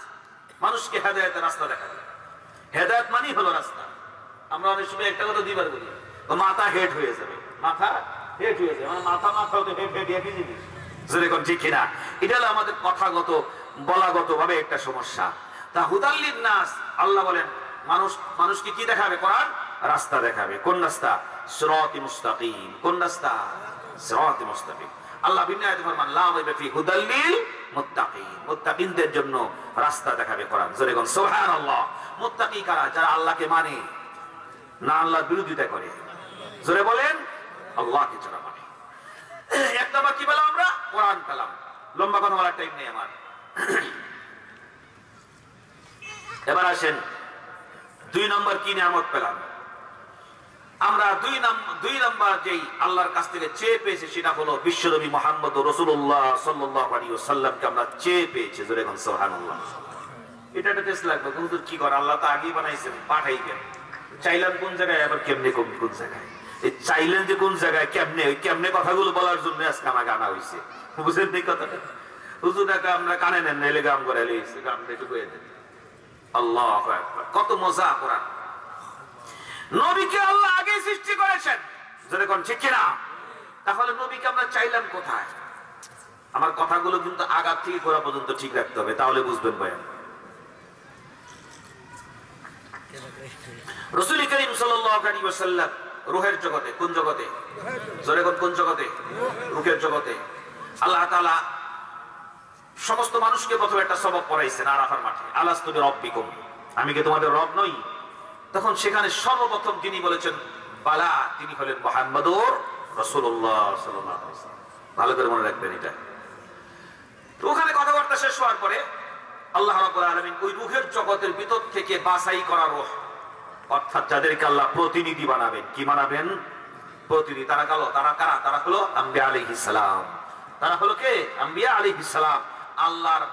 মানুষকে হেদায়েতের রাস্তা দেখাবে। হেদায়েত মানে হলো রাস্তা। আমরা অনেক সময় একটা কথা দিবার বলি, মাথা হেড হয়ে যাবে। মাথা হেড হয়ে যাবে মানে মাথা তো হেড হেড একই জিনিস। যেরকম ঠিক কিনা? এটা হলো আমাদের কথাগত বলাগত ভাবে একটা সমস্যা। তা হুদাল লিন্নাস, আল্লাহ বলেন মানুষকে কি দেখাবে? কোরআন রাস্তা দেখাবে। কোন রাস্তা? সিরাতি মুস্তাকিম। কোন রাস্তা? সিরাতি মুস্তাকিম। আল্লাহ ভিন্ন আয়াতে ফরমান, লা রাইবা ফি হুদাল লিল মুত্তাকিন। মুত্তাকিনদের জন্য রাস্তা দেখাবে কোরআন। জোরে বলেন সুবহানাল্লাহ। মুত্তাকি কারা? যারা আল্লাহকে মানে না আল্লাহর বিরোধিতা করে। জোরে বলেন আল্লাহকে যারা মানে। এক নাম্বার কি পেলাম আমরা? কোরআন পেলাম। লম্বা কথা বলার টাইম নেই আমার। এবার আসেন, দুই নম্বর কি নিয়ামত পেলাম আমরা? দুই নম্বর যেই আল্লাহর কাছ থেকে চেয়ে পেয়েছি সেটা হলো বিশ্বনবী মুহাম্মদ রাসূলুল্লাহ সাল্লাল্লাহু আলাইহি ওয়াসাল্লামকে আমরা চেয়ে পেয়েছি। জোরে বলেন সুবহানাল্লাহ। এটা একটা টেস্ট লাগবে। হুজুর কি করে? আল্লাহ তো আগেই বানাইছেন, পাঠাইবেন। চাইলেন কোন জায়গায়, আবার কেমনে কোন জায়গায়? এই চাইলেন যে কোন জায়গায়, কেমনে, ওই কেমনে কথাগুলো বলার জন্য আজকে আমাকে আনা হয়েছে। বুঝলেন এই কথাটা? হুজুর আমরা কানে নেন, নাইলে গাম করে লইছে, গামটা একটু কয়ে দেন। আল্লাহু আকবার, কত মজা কোরআন। নবীকে আল্লাহ আগে সৃষ্টি করেছেন। যেরকম ঠিক কিনা? তাহলে নবীকে আমরা চাইলাম কোথায়? আমার কথাগুলো কিন্তু আগার থেকে গোড়া পর্যন্ত ঠিক রাখতে হবে, তাহলে বুঝবেন বয়ান। রাসূল করিম সাল্লাল্লাহু আলাইহি ওয়াসাল্লাম রূহের জগতে, কোন জগতে? জোরে কোন জগতে? রূহের জগতে। আল্লাহ তাআলা সমস্ত মানুষকে প্রথমে একটা সবক পড়াইছেন আরাফার মাঠে, আলাস্তু বিরাব্বিকুম, আমি কি তোমাদের রব নই? তখন সেখানে সর্বপ্রথম যিনি বলেছেন বালা, তিনি হলেন মুহাম্মদুর রাসূলুল্লাহ সাল্লাল্লাহু আলাইহি ওয়াসাল্লাম। ভালো করে মনে রাখবেন এটা। তো ওখানে কথাবার্তা শেষ হওয়ার পরে আল্লাহ রাব্বুল আলামিন ওই রূহের জগতের ভিতর থেকে বাছাই করা রূহ, অর্থাৎ যাদেরকে আল্লাহ প্রতিনিধি বানাবেন। কি বানাবেন? প্রতিনিধি। তারা কালো, তারা কারা? তারা হলো আম্বিয়া আলাইহিস সালাম। তারা হলো কে? আম্বিয়া আলাইহিস সালাম, আল্লাহর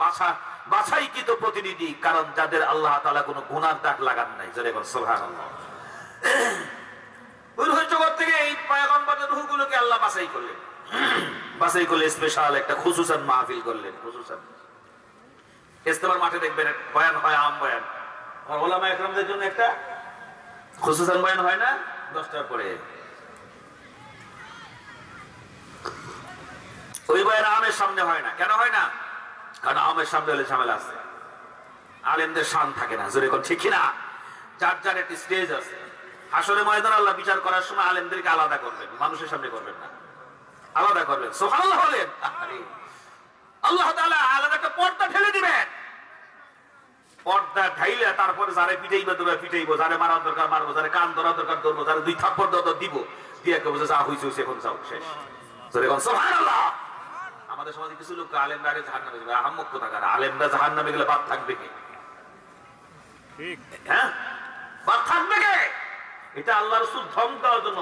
বাছাইকৃত প্রতিনিধি। কারণ যাদের আল্লাহ তাআলা কোনো গুনার দাগ লাগান নাই। জোরে বল সুবহানাল্লাহ। ওই রূহের জগৎ থেকে এই পয়গম্বরের রূহগুলোকে আল্লাহ বাছাই করলেন। বাছাই করলে স্পেশাল একটা খুসুসান মাহফিল করলেন। খুসুসান ইস্তেমার মাঠে দেখবেন বয়ান হয়, আম বয়ান। আর ওলামা একরামদের জন্য একটা খুসুসান বয়ান হয় না 10টার পরে। ওই বয়ান আমের সামনে হয় না। কেন হয় না? কারণ আমের সামনে হলে ঝামেলা আছে, আলেমদের শান থাকে না। জোরে কোন ঠিক না? যার যার একটি স্টেজ আছে। হাসরে ময়দান আল্লাহ বিচার করার সময় আলেমদেরকে আলাদা করবেন, মানুষের সামনে করবেন না, আলাদা করবেন। সুবহানাল্লাহ বলেন। আল্লাহ তাআলা আলাদা একটা পর্দা ঠেলে দিবেন। পর্দা ঢাইলে তারপরে যারে পিটাইবে তোরা পিটাইবো, যারে মারার দরকার মারবো, যারে কান ধরার দরকার ধরবো, যারে 2 থাপ্পড় দাও দিব, দিয়ে কেউ যা হইছে হইছে, এখন যাও শেষ। জোরে কোন সুবহানাল্লাহ। আমাদের সমাজে কিছু লোক আলেমরা আগে জাহান্নামে যাবে। আহম্মক কোথাকার, আলেমরা জাহান্নামে গেলে বাদ থাকবে কে? ঠিক, হ্যাঁ, বাদ থাকবে কে? এটা আল্লাহ রাসূল ধমক দেওয়ার জন্য,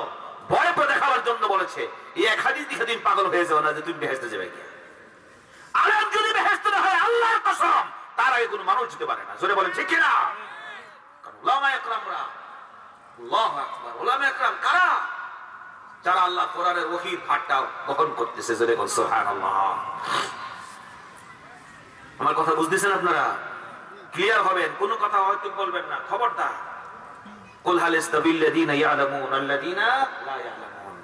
ভয় পেয়ে দেখাবার জন্য বলেছে। এই এক হাদিস দেখে দিন পাগল হয়ে যাও না যে তুমি বেহেশতে যাবে কি। আলেম যদি বেহেশতে না হয় আল্লাহর কসম তার আগে কোনো মানুষ যেতে পারে না। জোরে বলেন ঠিক কি না? কারণ উলামা একরামরা, আল্লাহু আকবার, উলামা একরাম কারা? যারা আল্লাহ কোরআনের ওহীর ভারটা বহন করতেছে। জোরে বলেন সুবহানাল্লাহ। আমার কথা বুঝতেছেন আপনারা? ক্লিয়ার হবেন, কোন কথা হয়তো বলবেন না, খবরদার। কুল হাল ইস্তাবিল্লাযীনা ইয়ালামুন আল্লাযীনা লা ইয়ালামুন।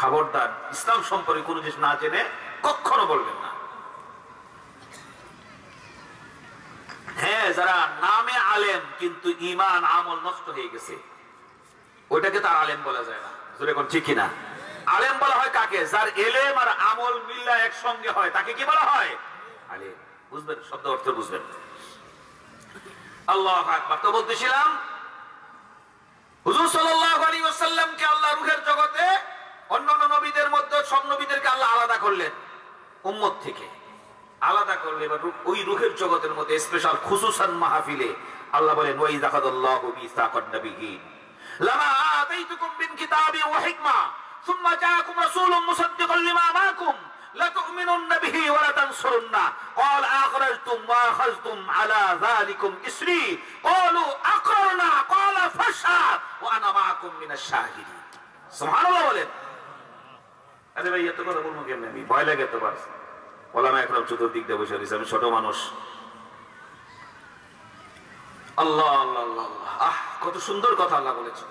খবরদার, ইসলাম সম্পর্কে কোনো জিনিস না জেনে কখনো বলবেন না। হ্যাঁ, যারা নামে আলেম কিন্তু ঈমান আমল নষ্ট হয়ে গেছে, ওইটাকে তার আলেম বলা যায় না। জোরে কোন ঠিক কিনা? আলেম বলা হয় কাকে? যার ইলম আর আমল মিল্লা একসঙ্গে হয়, তাকে কি বলা হয়? আলেম। বুঝবেন, শব্দ অর্থ বুঝবেন। আল্লাহু আকবার। তো বলতেছিলাম, হুজুর সাল্লাল্লাহু আলাইহি ওয়াসাল্লামকে আল্লাহ রূহের জগতে অন্যান্য নবীদের মধ্যে সব নবীদেরকে আল্লাহ আলাদা করলেন, উম্মত থেকে আলাদা করলেন। এবার ওই রূহের জগতের মধ্যে স্পেশাল খুসুসান মাহফিলে আল্লাহ বলেন, ওয়া ইযা আখাযাল্লাহু মিসাকান নাবিয়্যিন লামা আতাইতুকুম মিন কিতাবিন ওয়া হিকমা সুম্মা জাআকুম রাসূলুম মুসাদ্দিকুন লিমা মা'াকুম لتؤمنن به ولتنصرنه قال أقررتم وأخذتم على ذلكم إصري قالوا أقررنا قال فاشهد وأنا معكم من الشاهدين سبحان الله বলেন। আরে ভাই এত কথা বলবো কেমনে? আমি ভয় লাগে তো বাস। ওলামা একরাম চতুর্দিক দিয়ে বসে রয়েছে, আমি ছোট মানুষ। আল্লাহ আল্লাহ আল্লাহ, আহ কত সুন্দর কথা আল্লাহ বলেছে।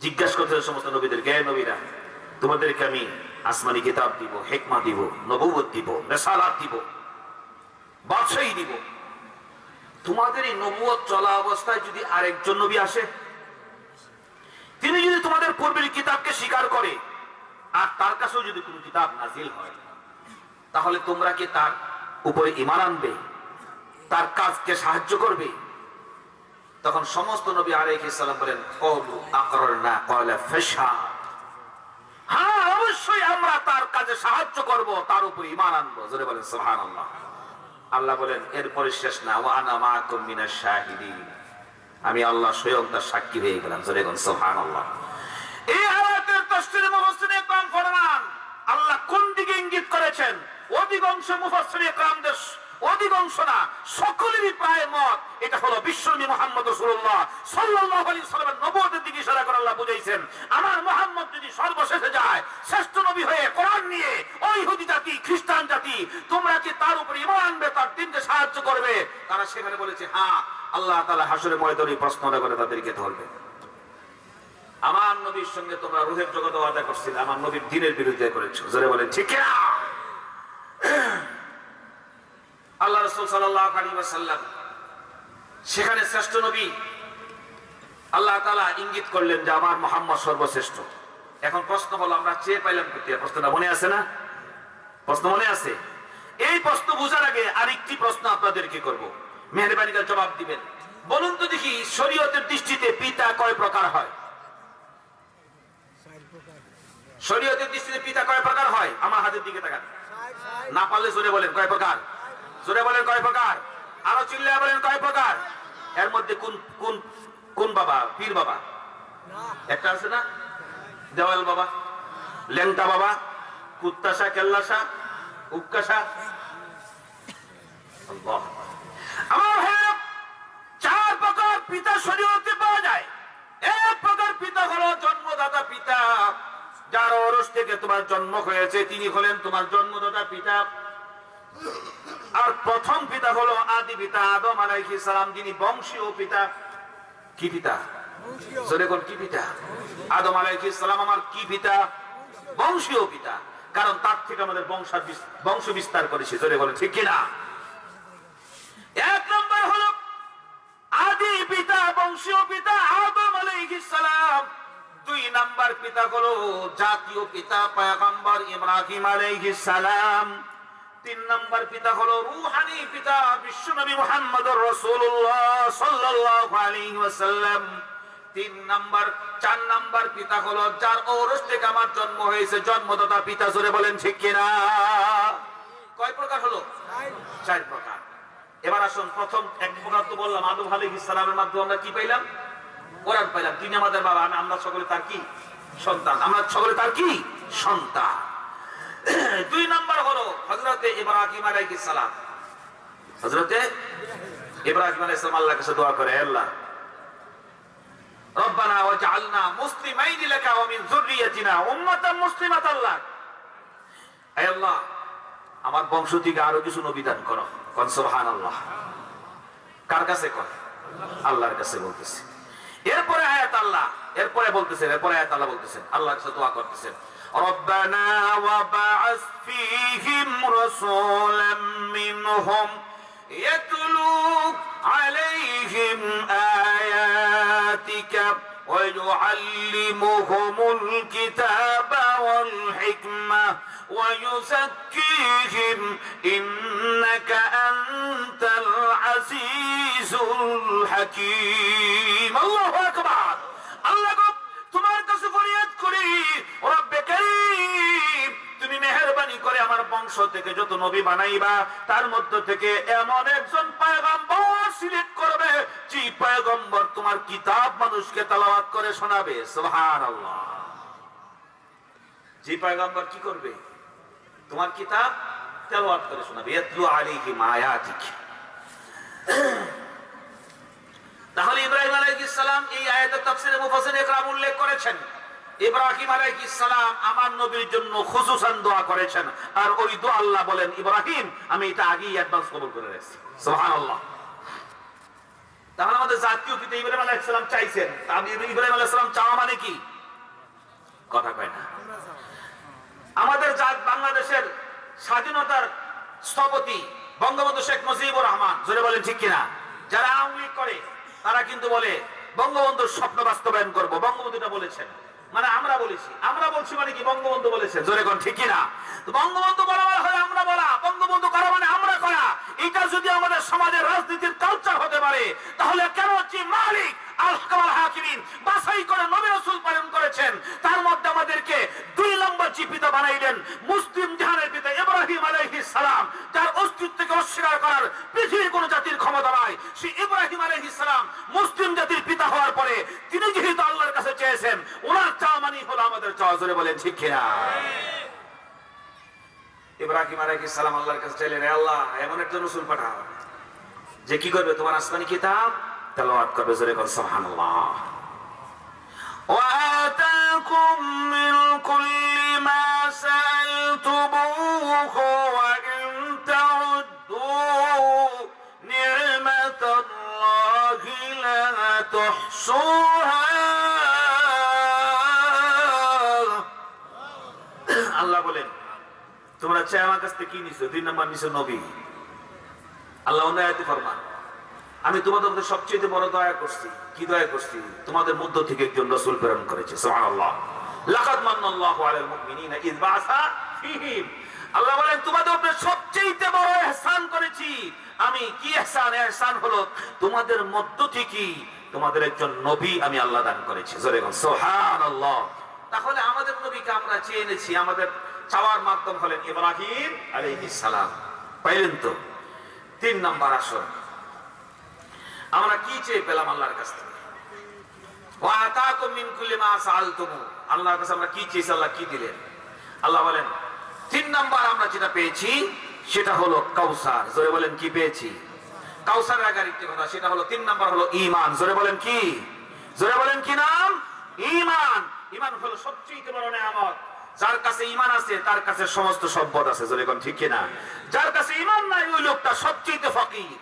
জিজ্ঞাসা করতে সমস্ত নবীদেরকে, হে নবীরা, তোমাদেরকে আমি আসমানি কিতাব দিব, হিকমা দিব, নবুয়ত দিব, রিসালাত দিব, বাদশাহী দিব। তোমাদের এই নবুয়ত চলা অবস্থায় যদি আরেকজন নবী আসে, তিনি যদি তোমাদের পূর্বের কিতাবকে স্বীকার করে আর তার কাছেও যদি কোনো কিতাব নাজিল হয়, তাহলে তোমরা কি তার উপরে ঈমান আনবে, তার কাজকে সাহায্য করবে? তখন সমস্ত নবী আলাইহিস সালাম বলেন, ক্বালু আকরারনা ক্বালা ফাশহাদ। হ্যাঁ, অবশ্যই আমরা তার কাজে সাহায্য করব, তার উপর ঈমান আনবো। জোরে বলেন সুবহানাল্লাহ। আল্লাহ বলেন এরপরে শেষ না, ওয়া আনা মাআকুম মিনাশ শাহিদিন, আমি আল্লাহ স্বয়ং তার সাক্ষী হয়ে গেলাম। জোরে বলেন সুবহানাল্লাহ। এই আয়াতের তাফসীরে মুফাসসিরিন ইকরাম ফরমান, আল্লাহ কোন দিকে ইঙ্গিত করেছেন? অধিকাংশ মুফাসসিরিন ইকরামদের, অধিকাংশ না সকলেরই প্রায় মত এটা হলো বিশ্বনবী মুহাম্মদ রাসূলুল্লাহ সাল্লাল্লাহু আলাইহি ওয়াসাল্লামের নবুয়তের দিকে ইশারা করে আল্লাহ বুঝাইছেন, আমার মুহাম্মদ যদি সর্বশেষে যায় শ্রেষ্ঠ নবী হয়ে কোরআন নিয়ে, ওই ইহুদি জাতি খ্রিস্টান জাতি তোমরা কি তার উপর ঈমান আনবে, তার দ্বীনকে সাহায্য করবে? তারা সেখানে বলেছে হ্যাঁ। আল্লাহ তাআলা হাসরে ময়দানে প্রশ্ন করে তাদেরকে ধরবে, আমার নবীর সঙ্গে তোমরা রূহের জগতে ওয়াদা করছিলে, আমার নবীর দ্বীনের বিরুদ্ধে করেছো। জোরে বলেন ঠিক কি না? আল্লাহ রাসূল সাল্লাল্লাহু আলাইহি ওয়াসাল্লাম সেখানে শ্রেষ্ঠ নবী, আল্লাহ তাআলা ইঙ্গিত করলেন যে আমার মুহাম্মদ সর্বশ্রেষ্ঠ। এখন প্রশ্ন হলো, আমরা চেয়ে পাইলাম কোথায়? প্রশ্নটা মনে আছে না? প্রশ্ন মনে আছে? এই প্রশ্ন বোঝার আগে আরেকটি প্রশ্ন আপনাদেরকে করব, মেহেরবানি করে জবাব দিবেন। বলুন তো দেখি, শরীয়তের দৃষ্টিতে পিতা কয় প্রকার হয়? শরীয়তের দৃষ্টিতে পিতা কয় প্রকার হয়? আমার হাতের দিকে তাকান, না পারলে জোরে বলেন কয় প্রকার? জোরে বলেন কয় প্রকার? আরো চিল্লায় বলেন কয় প্রকার? এর মধ্যে কোন কোন কোন বাবা? পীর বাবা একটা আছে না, দেওয়াল বাবা, লেংটা বাবা, কুত্তাশা, কেল্লাশা, উক্কাশা। আল্লাহ, আমার ভাইরা, চার প্রকার পিতা শরীয়তে পাওয়া যায়। এক প্রকার পিতা হলো জন্মদাতা পিতা, যার ওরস থেকে তোমার জন্ম হয়েছে, তিনি হলেন তোমার জন্মদাতা পিতা। আর প্রথম পিতা হলো আদি পিতা আদম আলাইহিস সালাম, যিনি বংশীয় পিতা। কি পিতা? জোরে কোন কি পিতা? আদম আলাইহিস সালাম আমার কি পিতা? বংশীয় পিতা, কারণ তার থেকে আমাদের বংশ বিস্তার করেছে। জোরে বলেন ঠিক কিনা? এক নম্বর হলো আদি পিতা, বংশীয় পিতা আদম আলাইহিস সালাম। দুই নাম্বার পিতা হলো জাতীয় পিতা পয়গম্বর ইব্রাহিম আলাইহিস সালাম। তিন নাম্বার পিতা হলো রূহানি পিতা বিশ্বনবী মুহাম্মদুর রাসূলুল্লাহ সাল্লাল্লাহু আলাইহি ওয়াসাল্লাম। চার নাম্বার পিতা হলো যার ঔরস থেকে আমার জন্ম হয়েছে, জন্মদাতা পিতা। জোরে বলেন ঠিক কিনা? কয় প্রকার হলো? চার প্রকার। এবার আসুন, প্রথম এক প্রকার তো বললাম, আদম আলাইহিস সালামের মাধ্যমে আমরা কি পাইলাম? কোরআন পাইলাম। তিনি আমাদের বাবা, আমরা সকলে তার কি সন্তান। আমরা সকলে তার কি সন্তান। দুই নাম্বার হলো হযরতে ইব্রাহিম আলাইহিস সালাম। হযরতে ইব্রাহিম আলাইহিস সালাম আল্লাহর কাছে দোয়া করে, আল্লাহ রব্বানা ওয়াজআলনা মুসলিমাইন লাকা ওয়া মিন যুররিয়াতিনা উম্মাতান মুসলিমাতান লাক। হে আল্লাহ, আমার বংশ থেকে আরো কিছু নবী দান করো। কোন সুবহানাল্লাহ। কার কাছে কয়? আল্লাহর কাছে বলতেছে। এরপরে আয়াত আল্লাহ বলতেছেন, আল্লাহর কাছে দোয়া করতেছেন, রব্বানা ওয়া বা'আস ফীহিম রাসূলাম মিনহুম ইয়াতলু আলাইহিম আয়াতিকা ওয়া ইউআল্লিমুহুমুল কিতাবা ওয়াল হিকমা ওয়া ইউযাক্কিহিম ইন্নাকা আনতাল আজিজুল হাকীম। আল্লাহু আকবার। আল্লাহ গো, তোমার কাছে ফরিয়াদ করি, রব্বে কারীম, তুমি মেহেরবানি করে আমার বংশ থেকে যত নবী বানাইবা, তার মধ্য থেকে এমন একজন পয়গম্বর সিলেক্ট করবে, যে পয়গম্বর তোমার কিতাব মানুষকে তেলাওয়াত করে শোনাবে। সুবহানাল্লাহ। যে পয়গম্বর কি করবে? তোমার কিতাব তেলাওয়াত করে শোনাবে। ইয়াতলু আলাইহিম আয়াতিক। তাহলে ইব্রাহিম আলাইহিস সালাম এই আয়াতের তাফসীরে মুফাসসিরিন ইকরাম উল্লেখ করেছেন, ইব্রাহিম আলাইহিস সালাম আমার নবীর জন্য খুসুসান দোয়া করেছেন। আর ওই দোয়া আল্লাহ বলেন, ইব্রাহিম আমি এটা আগেই অ্যাডভান্স কবুল করে রেখেছি। সুবহানাল্লাহ। তাহলে আমাদের জাতীয় পিতা ইব্রাহিম আলাইহিস সালাম চাইছেন। ইব্রাহিম আলাইহিস সালাম চাওয়া মানে কি? কথা কয় না। আমাদের জাত বাংলাদেশের স্বাধীনতার স্থপতি বঙ্গবন্ধু শেখ মুজিবুর রহমান। জোরে বলেন ঠিক কিনা? যারা আওয়ামী লীগ করে তারা কিন্তু বলে বঙ্গবন্ধুর স্বপ্ন বাস্তবায়ন করব। বঙ্গবন্ধুটা বলেছেন, মানে আমরা বলছি মানে কি? বঙ্গবন্ধু বলেছেন। জোরে কোন ঠিক কিনা? বঙ্গবন্ধু বলা হয় আমরা বলা, বঙ্গবন্ধু করা মানে আমরা করা। এটা যদি আমাদের সমাজের রাজনীতির কালচার হতে পারে, তাহলে কেন যে মালিক আল হাকামাল হাকিমিন বাছাই করে নবী রাসূল প্রেরণ করেছেন, তার মধ্যে আমাদেরকে দুই নম্বর যে পিতা বানাইলেন, মুসলিম জাহানের পিতা ইব্রাহিম আলাইহিস সালাম, যার অস্তিত্বকে অস্বীকার করার পৃথিবীর কোন জাতির ক্ষমতা নাই। সেই ইব্রাহিম আলাইহিস সালাম মুসলিম জাতির পিতা হওয়ার পরে তিনি যেহেতু আল্লাহর কাছে চেয়েছেন, ওনার চাওয়া মানে হলো আমাদের চাওয়া। জোরে বলেন ঠিক কিনা? ইব্রাহিম আলাইহিস সালাম আল্লাহর কাছে চাইলেন, হে আল্লাহ, এমন একজন রাসূল পাঠাও যে কি করবে? তোমার আসমানি কিতাব তেলাওয়াত করবে। জোরে বলেন সুবহানাল্লাহ। ওয়া আতাকুম মিন কুল্লি মা সাআলতুমুহু ওয়া ইন তাউদ্দু নি'মাতাল্লাহি লা তুহসুহা। আল্লাহ বলেন, তোমরা চাই আমার কাছ থেকে কি নিছো? দুই নম্বর নিছো নবী। আল্লাহ অন্য আয়াতে ফরমান, আমি তোমাদের মধ্যে সবচেয়ে বড় দয়া করছি। কি দয়া করছি? তোমাদের মধ্য থেকে একজন রাসূল প্রেরণ করেছে। সুবহানাল্লাহ। লাকাদ মান্নাল্লাহু আলাল মুমিনিনা ইয বাআসা ফীহিম। আল্লাহ বলেন, তোমাদের উপরে সবচেয়ে বড় ইহসান করেছি আমি। কি ইহসান? ইহসান হলো তোমাদের মধ্য থেকে তোমাদের একজন নবী আমি আল্লাহ দান করেছি। জোরে বলেন সুবহানাল্লাহ। তাহলে আমাদের নবীকে আমরা চেয়ে এনেছি, আমাদের চাওয়ার মাধ্যম হলেন ইব্রাহিম আলাইহিস সালাম। পাইলেন তো? তিন নাম্বার আসুন, আমরা কি চেয়ে পেলাম আল্লাহর কাছ থেকে? ওয়া আতাকুম মিন কুল্লি মা সাআলতুমু। আল্লাহর কাছে আমরা কি চেয়েছি, আল্লাহ কি দিলেন? আল্লাহ বলেন, তিন নাম্বার আমরা যেটা পেয়েছি সেটা হলো কাউসার। জোরে বলেন কি পেয়েছি? কাউসারের আগে আরেকটি কথা, সেটা হলো তিন নাম্বার হলো ঈমান। জোরে বলেন কি? জোরে বলেন কি নাম? ঈমান। ঈমান হলো সবচেয়ে বড় নিয়ামত, যার কাছে ঈমান আছে তার কাছে সমস্ত সম্পদ আছে, যেরকম ঠিক কিনা? যার কাছে ঈমান নাই ওই লোকটা সবচেয়ে ফকির,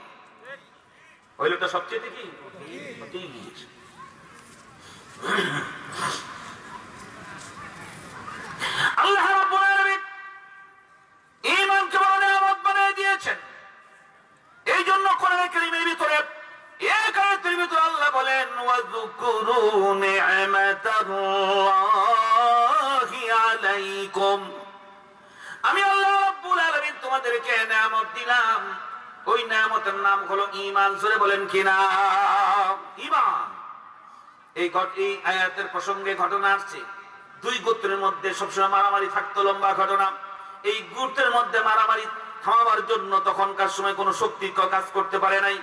ওই লোকটা সবচেয়ে কি ফকির। আল্লাহ রাব্বুল আলামিন ঈমানকে বড় নিয়ামত বানিয়ে দিয়েছেন। এই জন্য কোরআন কারীমের ভিতরে এক আয়াতের ভিতরে আল্লাহ বলেন ওয়াযকুরু নি'মাতাল্লাহি আলাইকুম, আমি আল্লাহ রাব্বুল আলামিন তোমাদেরকে নিয়ামত দিলাম, ওই নিয়ামতের নাম হলো ঈমান। জোরে বলেন কিনা? ঈমান। এই আয়াতের প্রসঙ্গে ঘটনা আসছে, দুই গোত্রের মধ্যে সবসময় মারামারি থাকতো, লম্বা ঘটনা। এই গোত্রের মধ্যে মারামারি থামাবার জন্য তখনকার সময় কোন শক্তি কাজ করতে পারে নাই।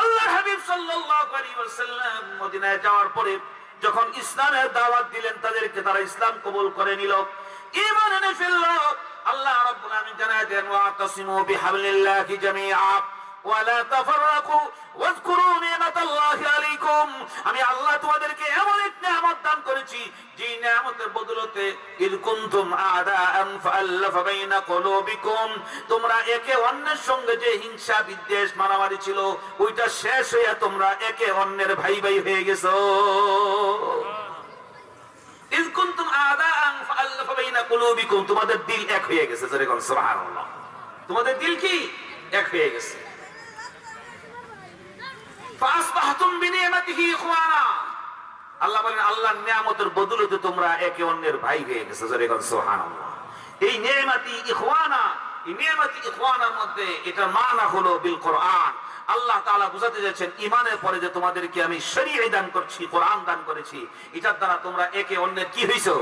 আল্লাহর হাবিব সাল্লাল্লাহু আলাইহি ওয়াসাল্লাম মদিনায় যাওয়ার পরে যখন ইসলামের দাওয়াত দিলেন, তাদেরকে তারা ইসলাম কবুল করে নিল, ঈমান এনে ফেলল। আল্লাহ রাব্বুল আলামিন জানায় দেন ওয়াতাসিমু বিহাবলিল্লাহি জামিআ ওয়া লা তাফাররাকু ওয়াজকুরু নি'মাতাল্লাহি আলাইকুম, আমি আল্লাহ তোমাদেরকে এমন এক নিয়ামত দান করেছি যে নিয়ামতের বদৌলতে ইয কুনতুম আদাআন ফাআল্লাফা বাইনা কুলুবিকুম, তোমরা একে অন্যের সঙ্গে যে হিংসা বিদ্বেষ মারামারি ছিল ওইটা শেষ হয়ে তোমরা একে অন্যের ভাই ভাই হয়ে গেছো। ইয কুনতুম আদাআন ফাআল্লাফা বাইনা কুলুবিকুম, তোমাদের দিল এক হয়ে গেছে। যেরকম সুবহানাল্লাহ, তোমাদের দিল কি এক হয়ে গেছে। ফাসবাহতুম বিনিয়ামাতিহি ইখওয়ানা, আল্লাহ বলেন আল্লাহর নিয়ামতের বদৌলতে তোমরা একে অন্যের ভাই হয়ে গেছো। যেরকম সুবহানাল্লাহ। এই নিয়ামতি ইখওয়ানা, এই নিয়ামতি ইখওয়ানার মধ্যে এটা মানা হলো বিল কোরআন। আল্লাহ তাআলা বুঝাতে যাচ্ছেন ঈমানের পরে যে তোমাদেরকে আমি শরীয়ত দান করছি, কোরআন দান করেছি, এটার দ্বারা তোমরা একে অন্যের কি হইছো?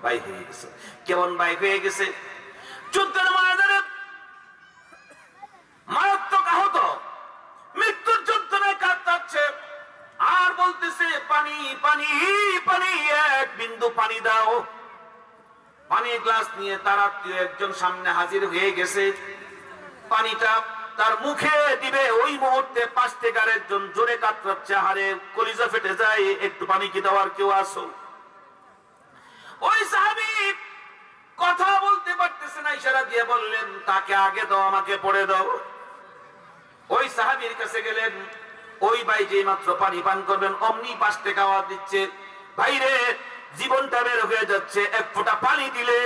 ভাই হয়ে গেছো। কেমন ভাই হয়ে গেছে? যুদ্ধের ময়দানে মারাত্মক আহত, মৃত্যুর যন্ত্রণায় কাতরাচ্ছে আর বলতেছে পানি পানি পানি, এক বিন্দু পানি দাও। পানির গ্লাস নিয়ে তার আত্মীয় একজন সামনে হাজির হয়ে গেছে, পানিটা তার মুখে দিবে, ওই মুহূর্তে পাশ থেকে আরেকজন জোরে কাতরাচ্ছে, হারে কলিজা ফেটে যায়, একটু পানি কি দেওয়ার কেউ আসো। ওই সাহাবী কথা বলতে পারতেছে না, ইশারা দিয়ে বললেন তাকে আগে দাও, আমাকে পরে দাও। ওই সাহাবীর কাছে গেলেন, ওই ভাই যে মাত্র পানি পান করবেন অমনি পাশ থেকে আওয়াজ দিচ্ছে, ভাইরে জীবনটা বের হয়ে যাচ্ছে, এক ফোঁটা পানি দিলে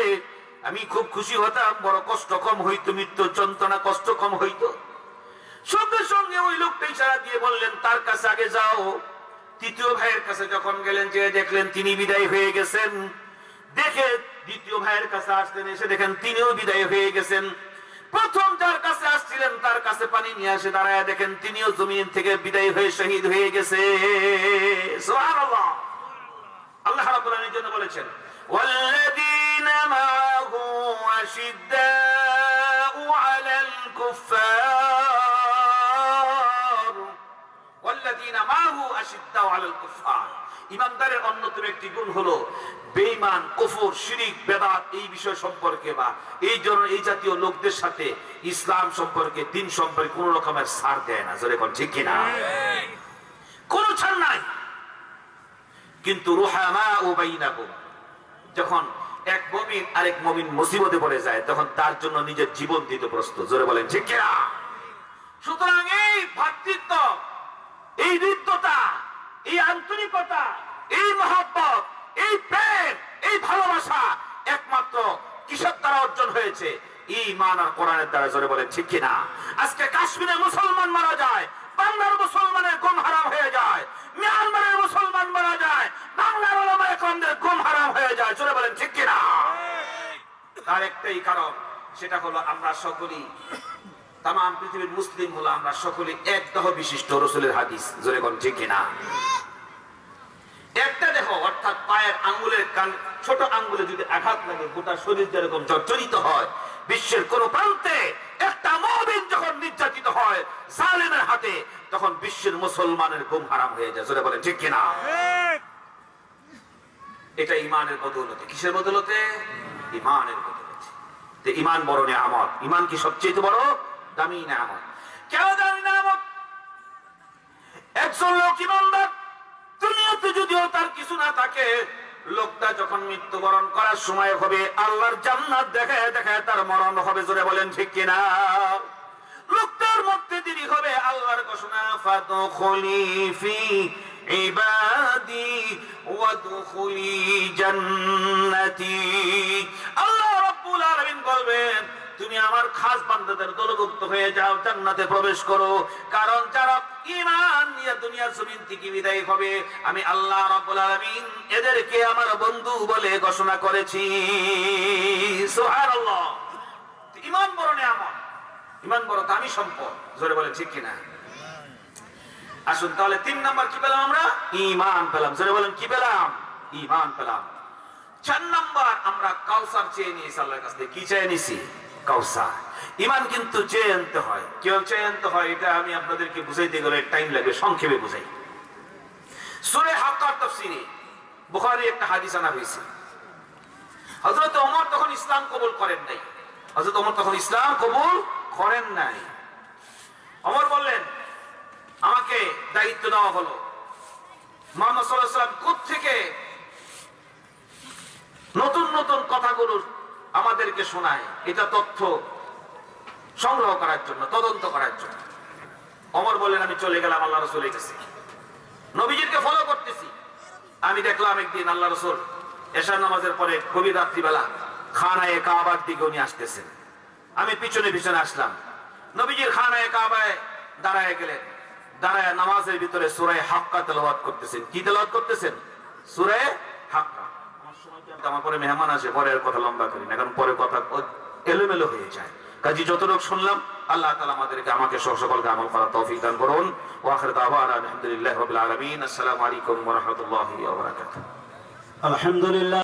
আমি খুব খুশি হতাম, বড় কষ্ট কম হইতো, মৃত্যুর যন্ত্রণা কষ্ট কম হইতো। সঙ্গে সঙ্গে ওই লোকটা ইশারা দিয়ে বললেন তার কাছে আগে যাও। তৃতীয় ভাইয়ের কাছে যখন গেলেন, যে দেখলেন তিনি বিদায় হয়ে গেছেন, দেখে দ্বিতীয় ভাইয়ের কাছে আসলেন, এসে দেখেন তিনিও বিদায় হয়ে গেছেন। প্রথম যার কাছে আসছিলেন তার কাছে পানি নিয়ে আসে দাঁড়ায় দেখেন তিনিও জমিন থেকে বিদায় হয়ে শহীদ হয়ে গেছে। সুবহানাল্লাহ। আল্লাহ রাব্বুল আলামিন জন্য বলেছেন ওয়াল্লাযীনা মা'হু আশিদ্দাউ আলাল কুফফার, ওয়াল্লাযীনা মা'হু আশিদ্দাউ আলাল কুফফার, ইমানদারের অন্যতম একটি গুণ হলো বেঈমান, কুফর, শিরক, বেদাত এই বিষয় সম্পর্কে বা এই জাতীয় লোকদের সাথে ইসলাম সম্পর্কে, দিন সম্পর্কে কোন রকমের ছাড় দেয় না। জোরে কোন ঠিক কিনা? কোন ছাড় নাই। কিন্তু রুহামাউ বাইনাকুম, যখন এক মুমিন আরেক মুমিন মুসিবতে পড়ে যায় তখন তার জন্য নিজের জীবন দিতে প্রস্তুত। জোরে বলেন ঠিক কিনা? সুতরাং এই ভ্রাতৃত্ব, এই হৃদ্যতা, এই আন্তরিকতা, এই মহব্বত, এই প্রেম, এই ভালোবাসা একমাত্র কিসের দ্বারা অর্জন হয়েছে? ঈমান আর কোরআনের দ্বারা। জোরে বলেন ঠিক কিনা? আজকে কাশ্মীরে মুসলমান মারা যায়, বাংলার মুসলমানের গুম হারাম হয়ে যায়, মিয়ানমারের মুসলমান মারা যায়, বাংলার উলামায়ে কেরামদের গুম হারাম হয়ে যায়। জোরে বলেন ঠিক কিনা? তার একটাই কারণ, সেটা হলো আমরা সকলেই, তাম পৃথিবীর মুসলিম হলো আমরা সকলেই এক দেহ বিশিষ্ট রাসূলের হাদিস। জোরে বলেন ঠিক কিনা? একটা দেহ, অর্থাৎ পায়ের আঙ্গুলের ছোট আঙ্গুলে যদি আঘাত লাগে গোটা শরীর যেরকম জর্জরিত হয়, বিশ্বের কোন প্রান্তে একটা মুমিন যখন নির্যাতিত হয় জালেমের হাতে, তখন বিশ্বের মুসলমানের ঘুম হারাম হয়ে যায়। জোরে বলেন ঠিক কিনা? এটা ঈমানের বদৌলতে। কিসের বদৌলতে? ঈমানের বদৌলতে। তো ঈমান বড় নিয়ামত। ঈমান কি সবচেয়ে বড় দামি নিয়ামত? কেন দামি নিয়ামত? একজন লোক ঈমানদার, দুনিয়াতে যদিও তার কিছু না থাকে, লোকটা যখন মৃত্যুবরণ করার সময় হবে আল্লাহর জান্নাত দেখে দেখে তার মরণ হবে, জোরে বলেন ঠিক কিনা? লোকটার মধ্যে দেরি হবে আল্লাহর ঘোষণা, ফাদখুলি ফি ইবাদি ওয়াদখুলি জান্নাতি। আল্লাহ রাব্বুল আলামিন বলবেন, তুমি আমার খাস বান্দাদের দলভুক্ত হয়ে যাও, জান্নাতে প্রবেশ করো। কারণ যারা ঈমান নিয়ে দুনিয়ার জমিন থেকে বিদায় হবে, আমি আল্লাহ রাব্বুল আলামিন এদেরকে আমার বন্ধু বলে ঘোষণা করেছি। সুবহানাল্লাহ। ঈমান বড় নিয়ামত, ঈমান বড় দামি সম্পদ, জোরে বলে ঠিক কিনা? আসুন তাহলে 3 নাম্বার কি পেলাম আমরা? ঈমান পেলাম। জোরে বলেন কি পেলাম? ঈমান পেলাম। 4 নাম্বার আমরা কাউসার চেয়ে নিয়েছি আল্লাহর কাছ থেকে। কি চেয়ে নিয়েছি? কাউসার। ঈমান কিন্তু চেয়ে আনতে হয়। কেউ চেয়ে আনতে হয়, এটা আমি আপনাদেরকে বুঝাইতে গেলে টাইম লাগবে, সংক্ষেপে বুঝাই। সূরা হাক্কার তাফসীরে বুখারী একটা হাদিস আনা হয়েছে। হযরত ওমর তখন ইসলাম কবুল করেন নাই। হযরত ওমর তখন ইসলাম কবুল করেন নাই। ওমর বললেন, আমাকে দায়িত্ব দেওয়া হলো, মুহাম্মদ সাল্লাল্লাহু আলাইহি ওয়াসাল্লাম কোত্থেকে নতুন নতুন কথাগুলো আমাদেরকে শোনায়, এটা তথ্য সংগ্রহ করার জন্য, তদন্ত করার জন্য। ওমর বললেন, আমি চলে গেলাম আল্লাহ রাসূলের কাছে, নবীজিকে ফলো করতেছি। আমি দেখলাম একদিন আল্লাহ রাসূল এশার নামাজের পরে গভীর রাত্রিবেলা খানায়ে কাবার দিকে উনি আসতেছেন। আমি পিছনে পিছনে আসলাম। নবীজির খানায়ে কাবায় দাঁড়ায় গেলেন। দাঁড়ায় নামাজের ভিতরে সূরা হাক্কা তেলাওয়াত করতেছেন। কি তেলাওয়াত করতেছেন? সূরা হাক্কা। আমার পরে মেহমান আসে, পরে আর কথা লম্বা করি না, কারণ পরে কথা এলোমেলো হয়ে যায়। কাজী যতটুকু শুনলাম আল্লাহ তাআলা আমাকে সকলকে আমল করার তৌফিক দান করুন। ওয়া আখিরু দাওয়ানা আলহামদুলিল্লাহি রাব্বিল আলামিন। আসসালামু আলাইকুম ওয়া রাহমাতুল্লাহি ওয়া বারাকাতুহু। আলহামদুলিল্লাহ।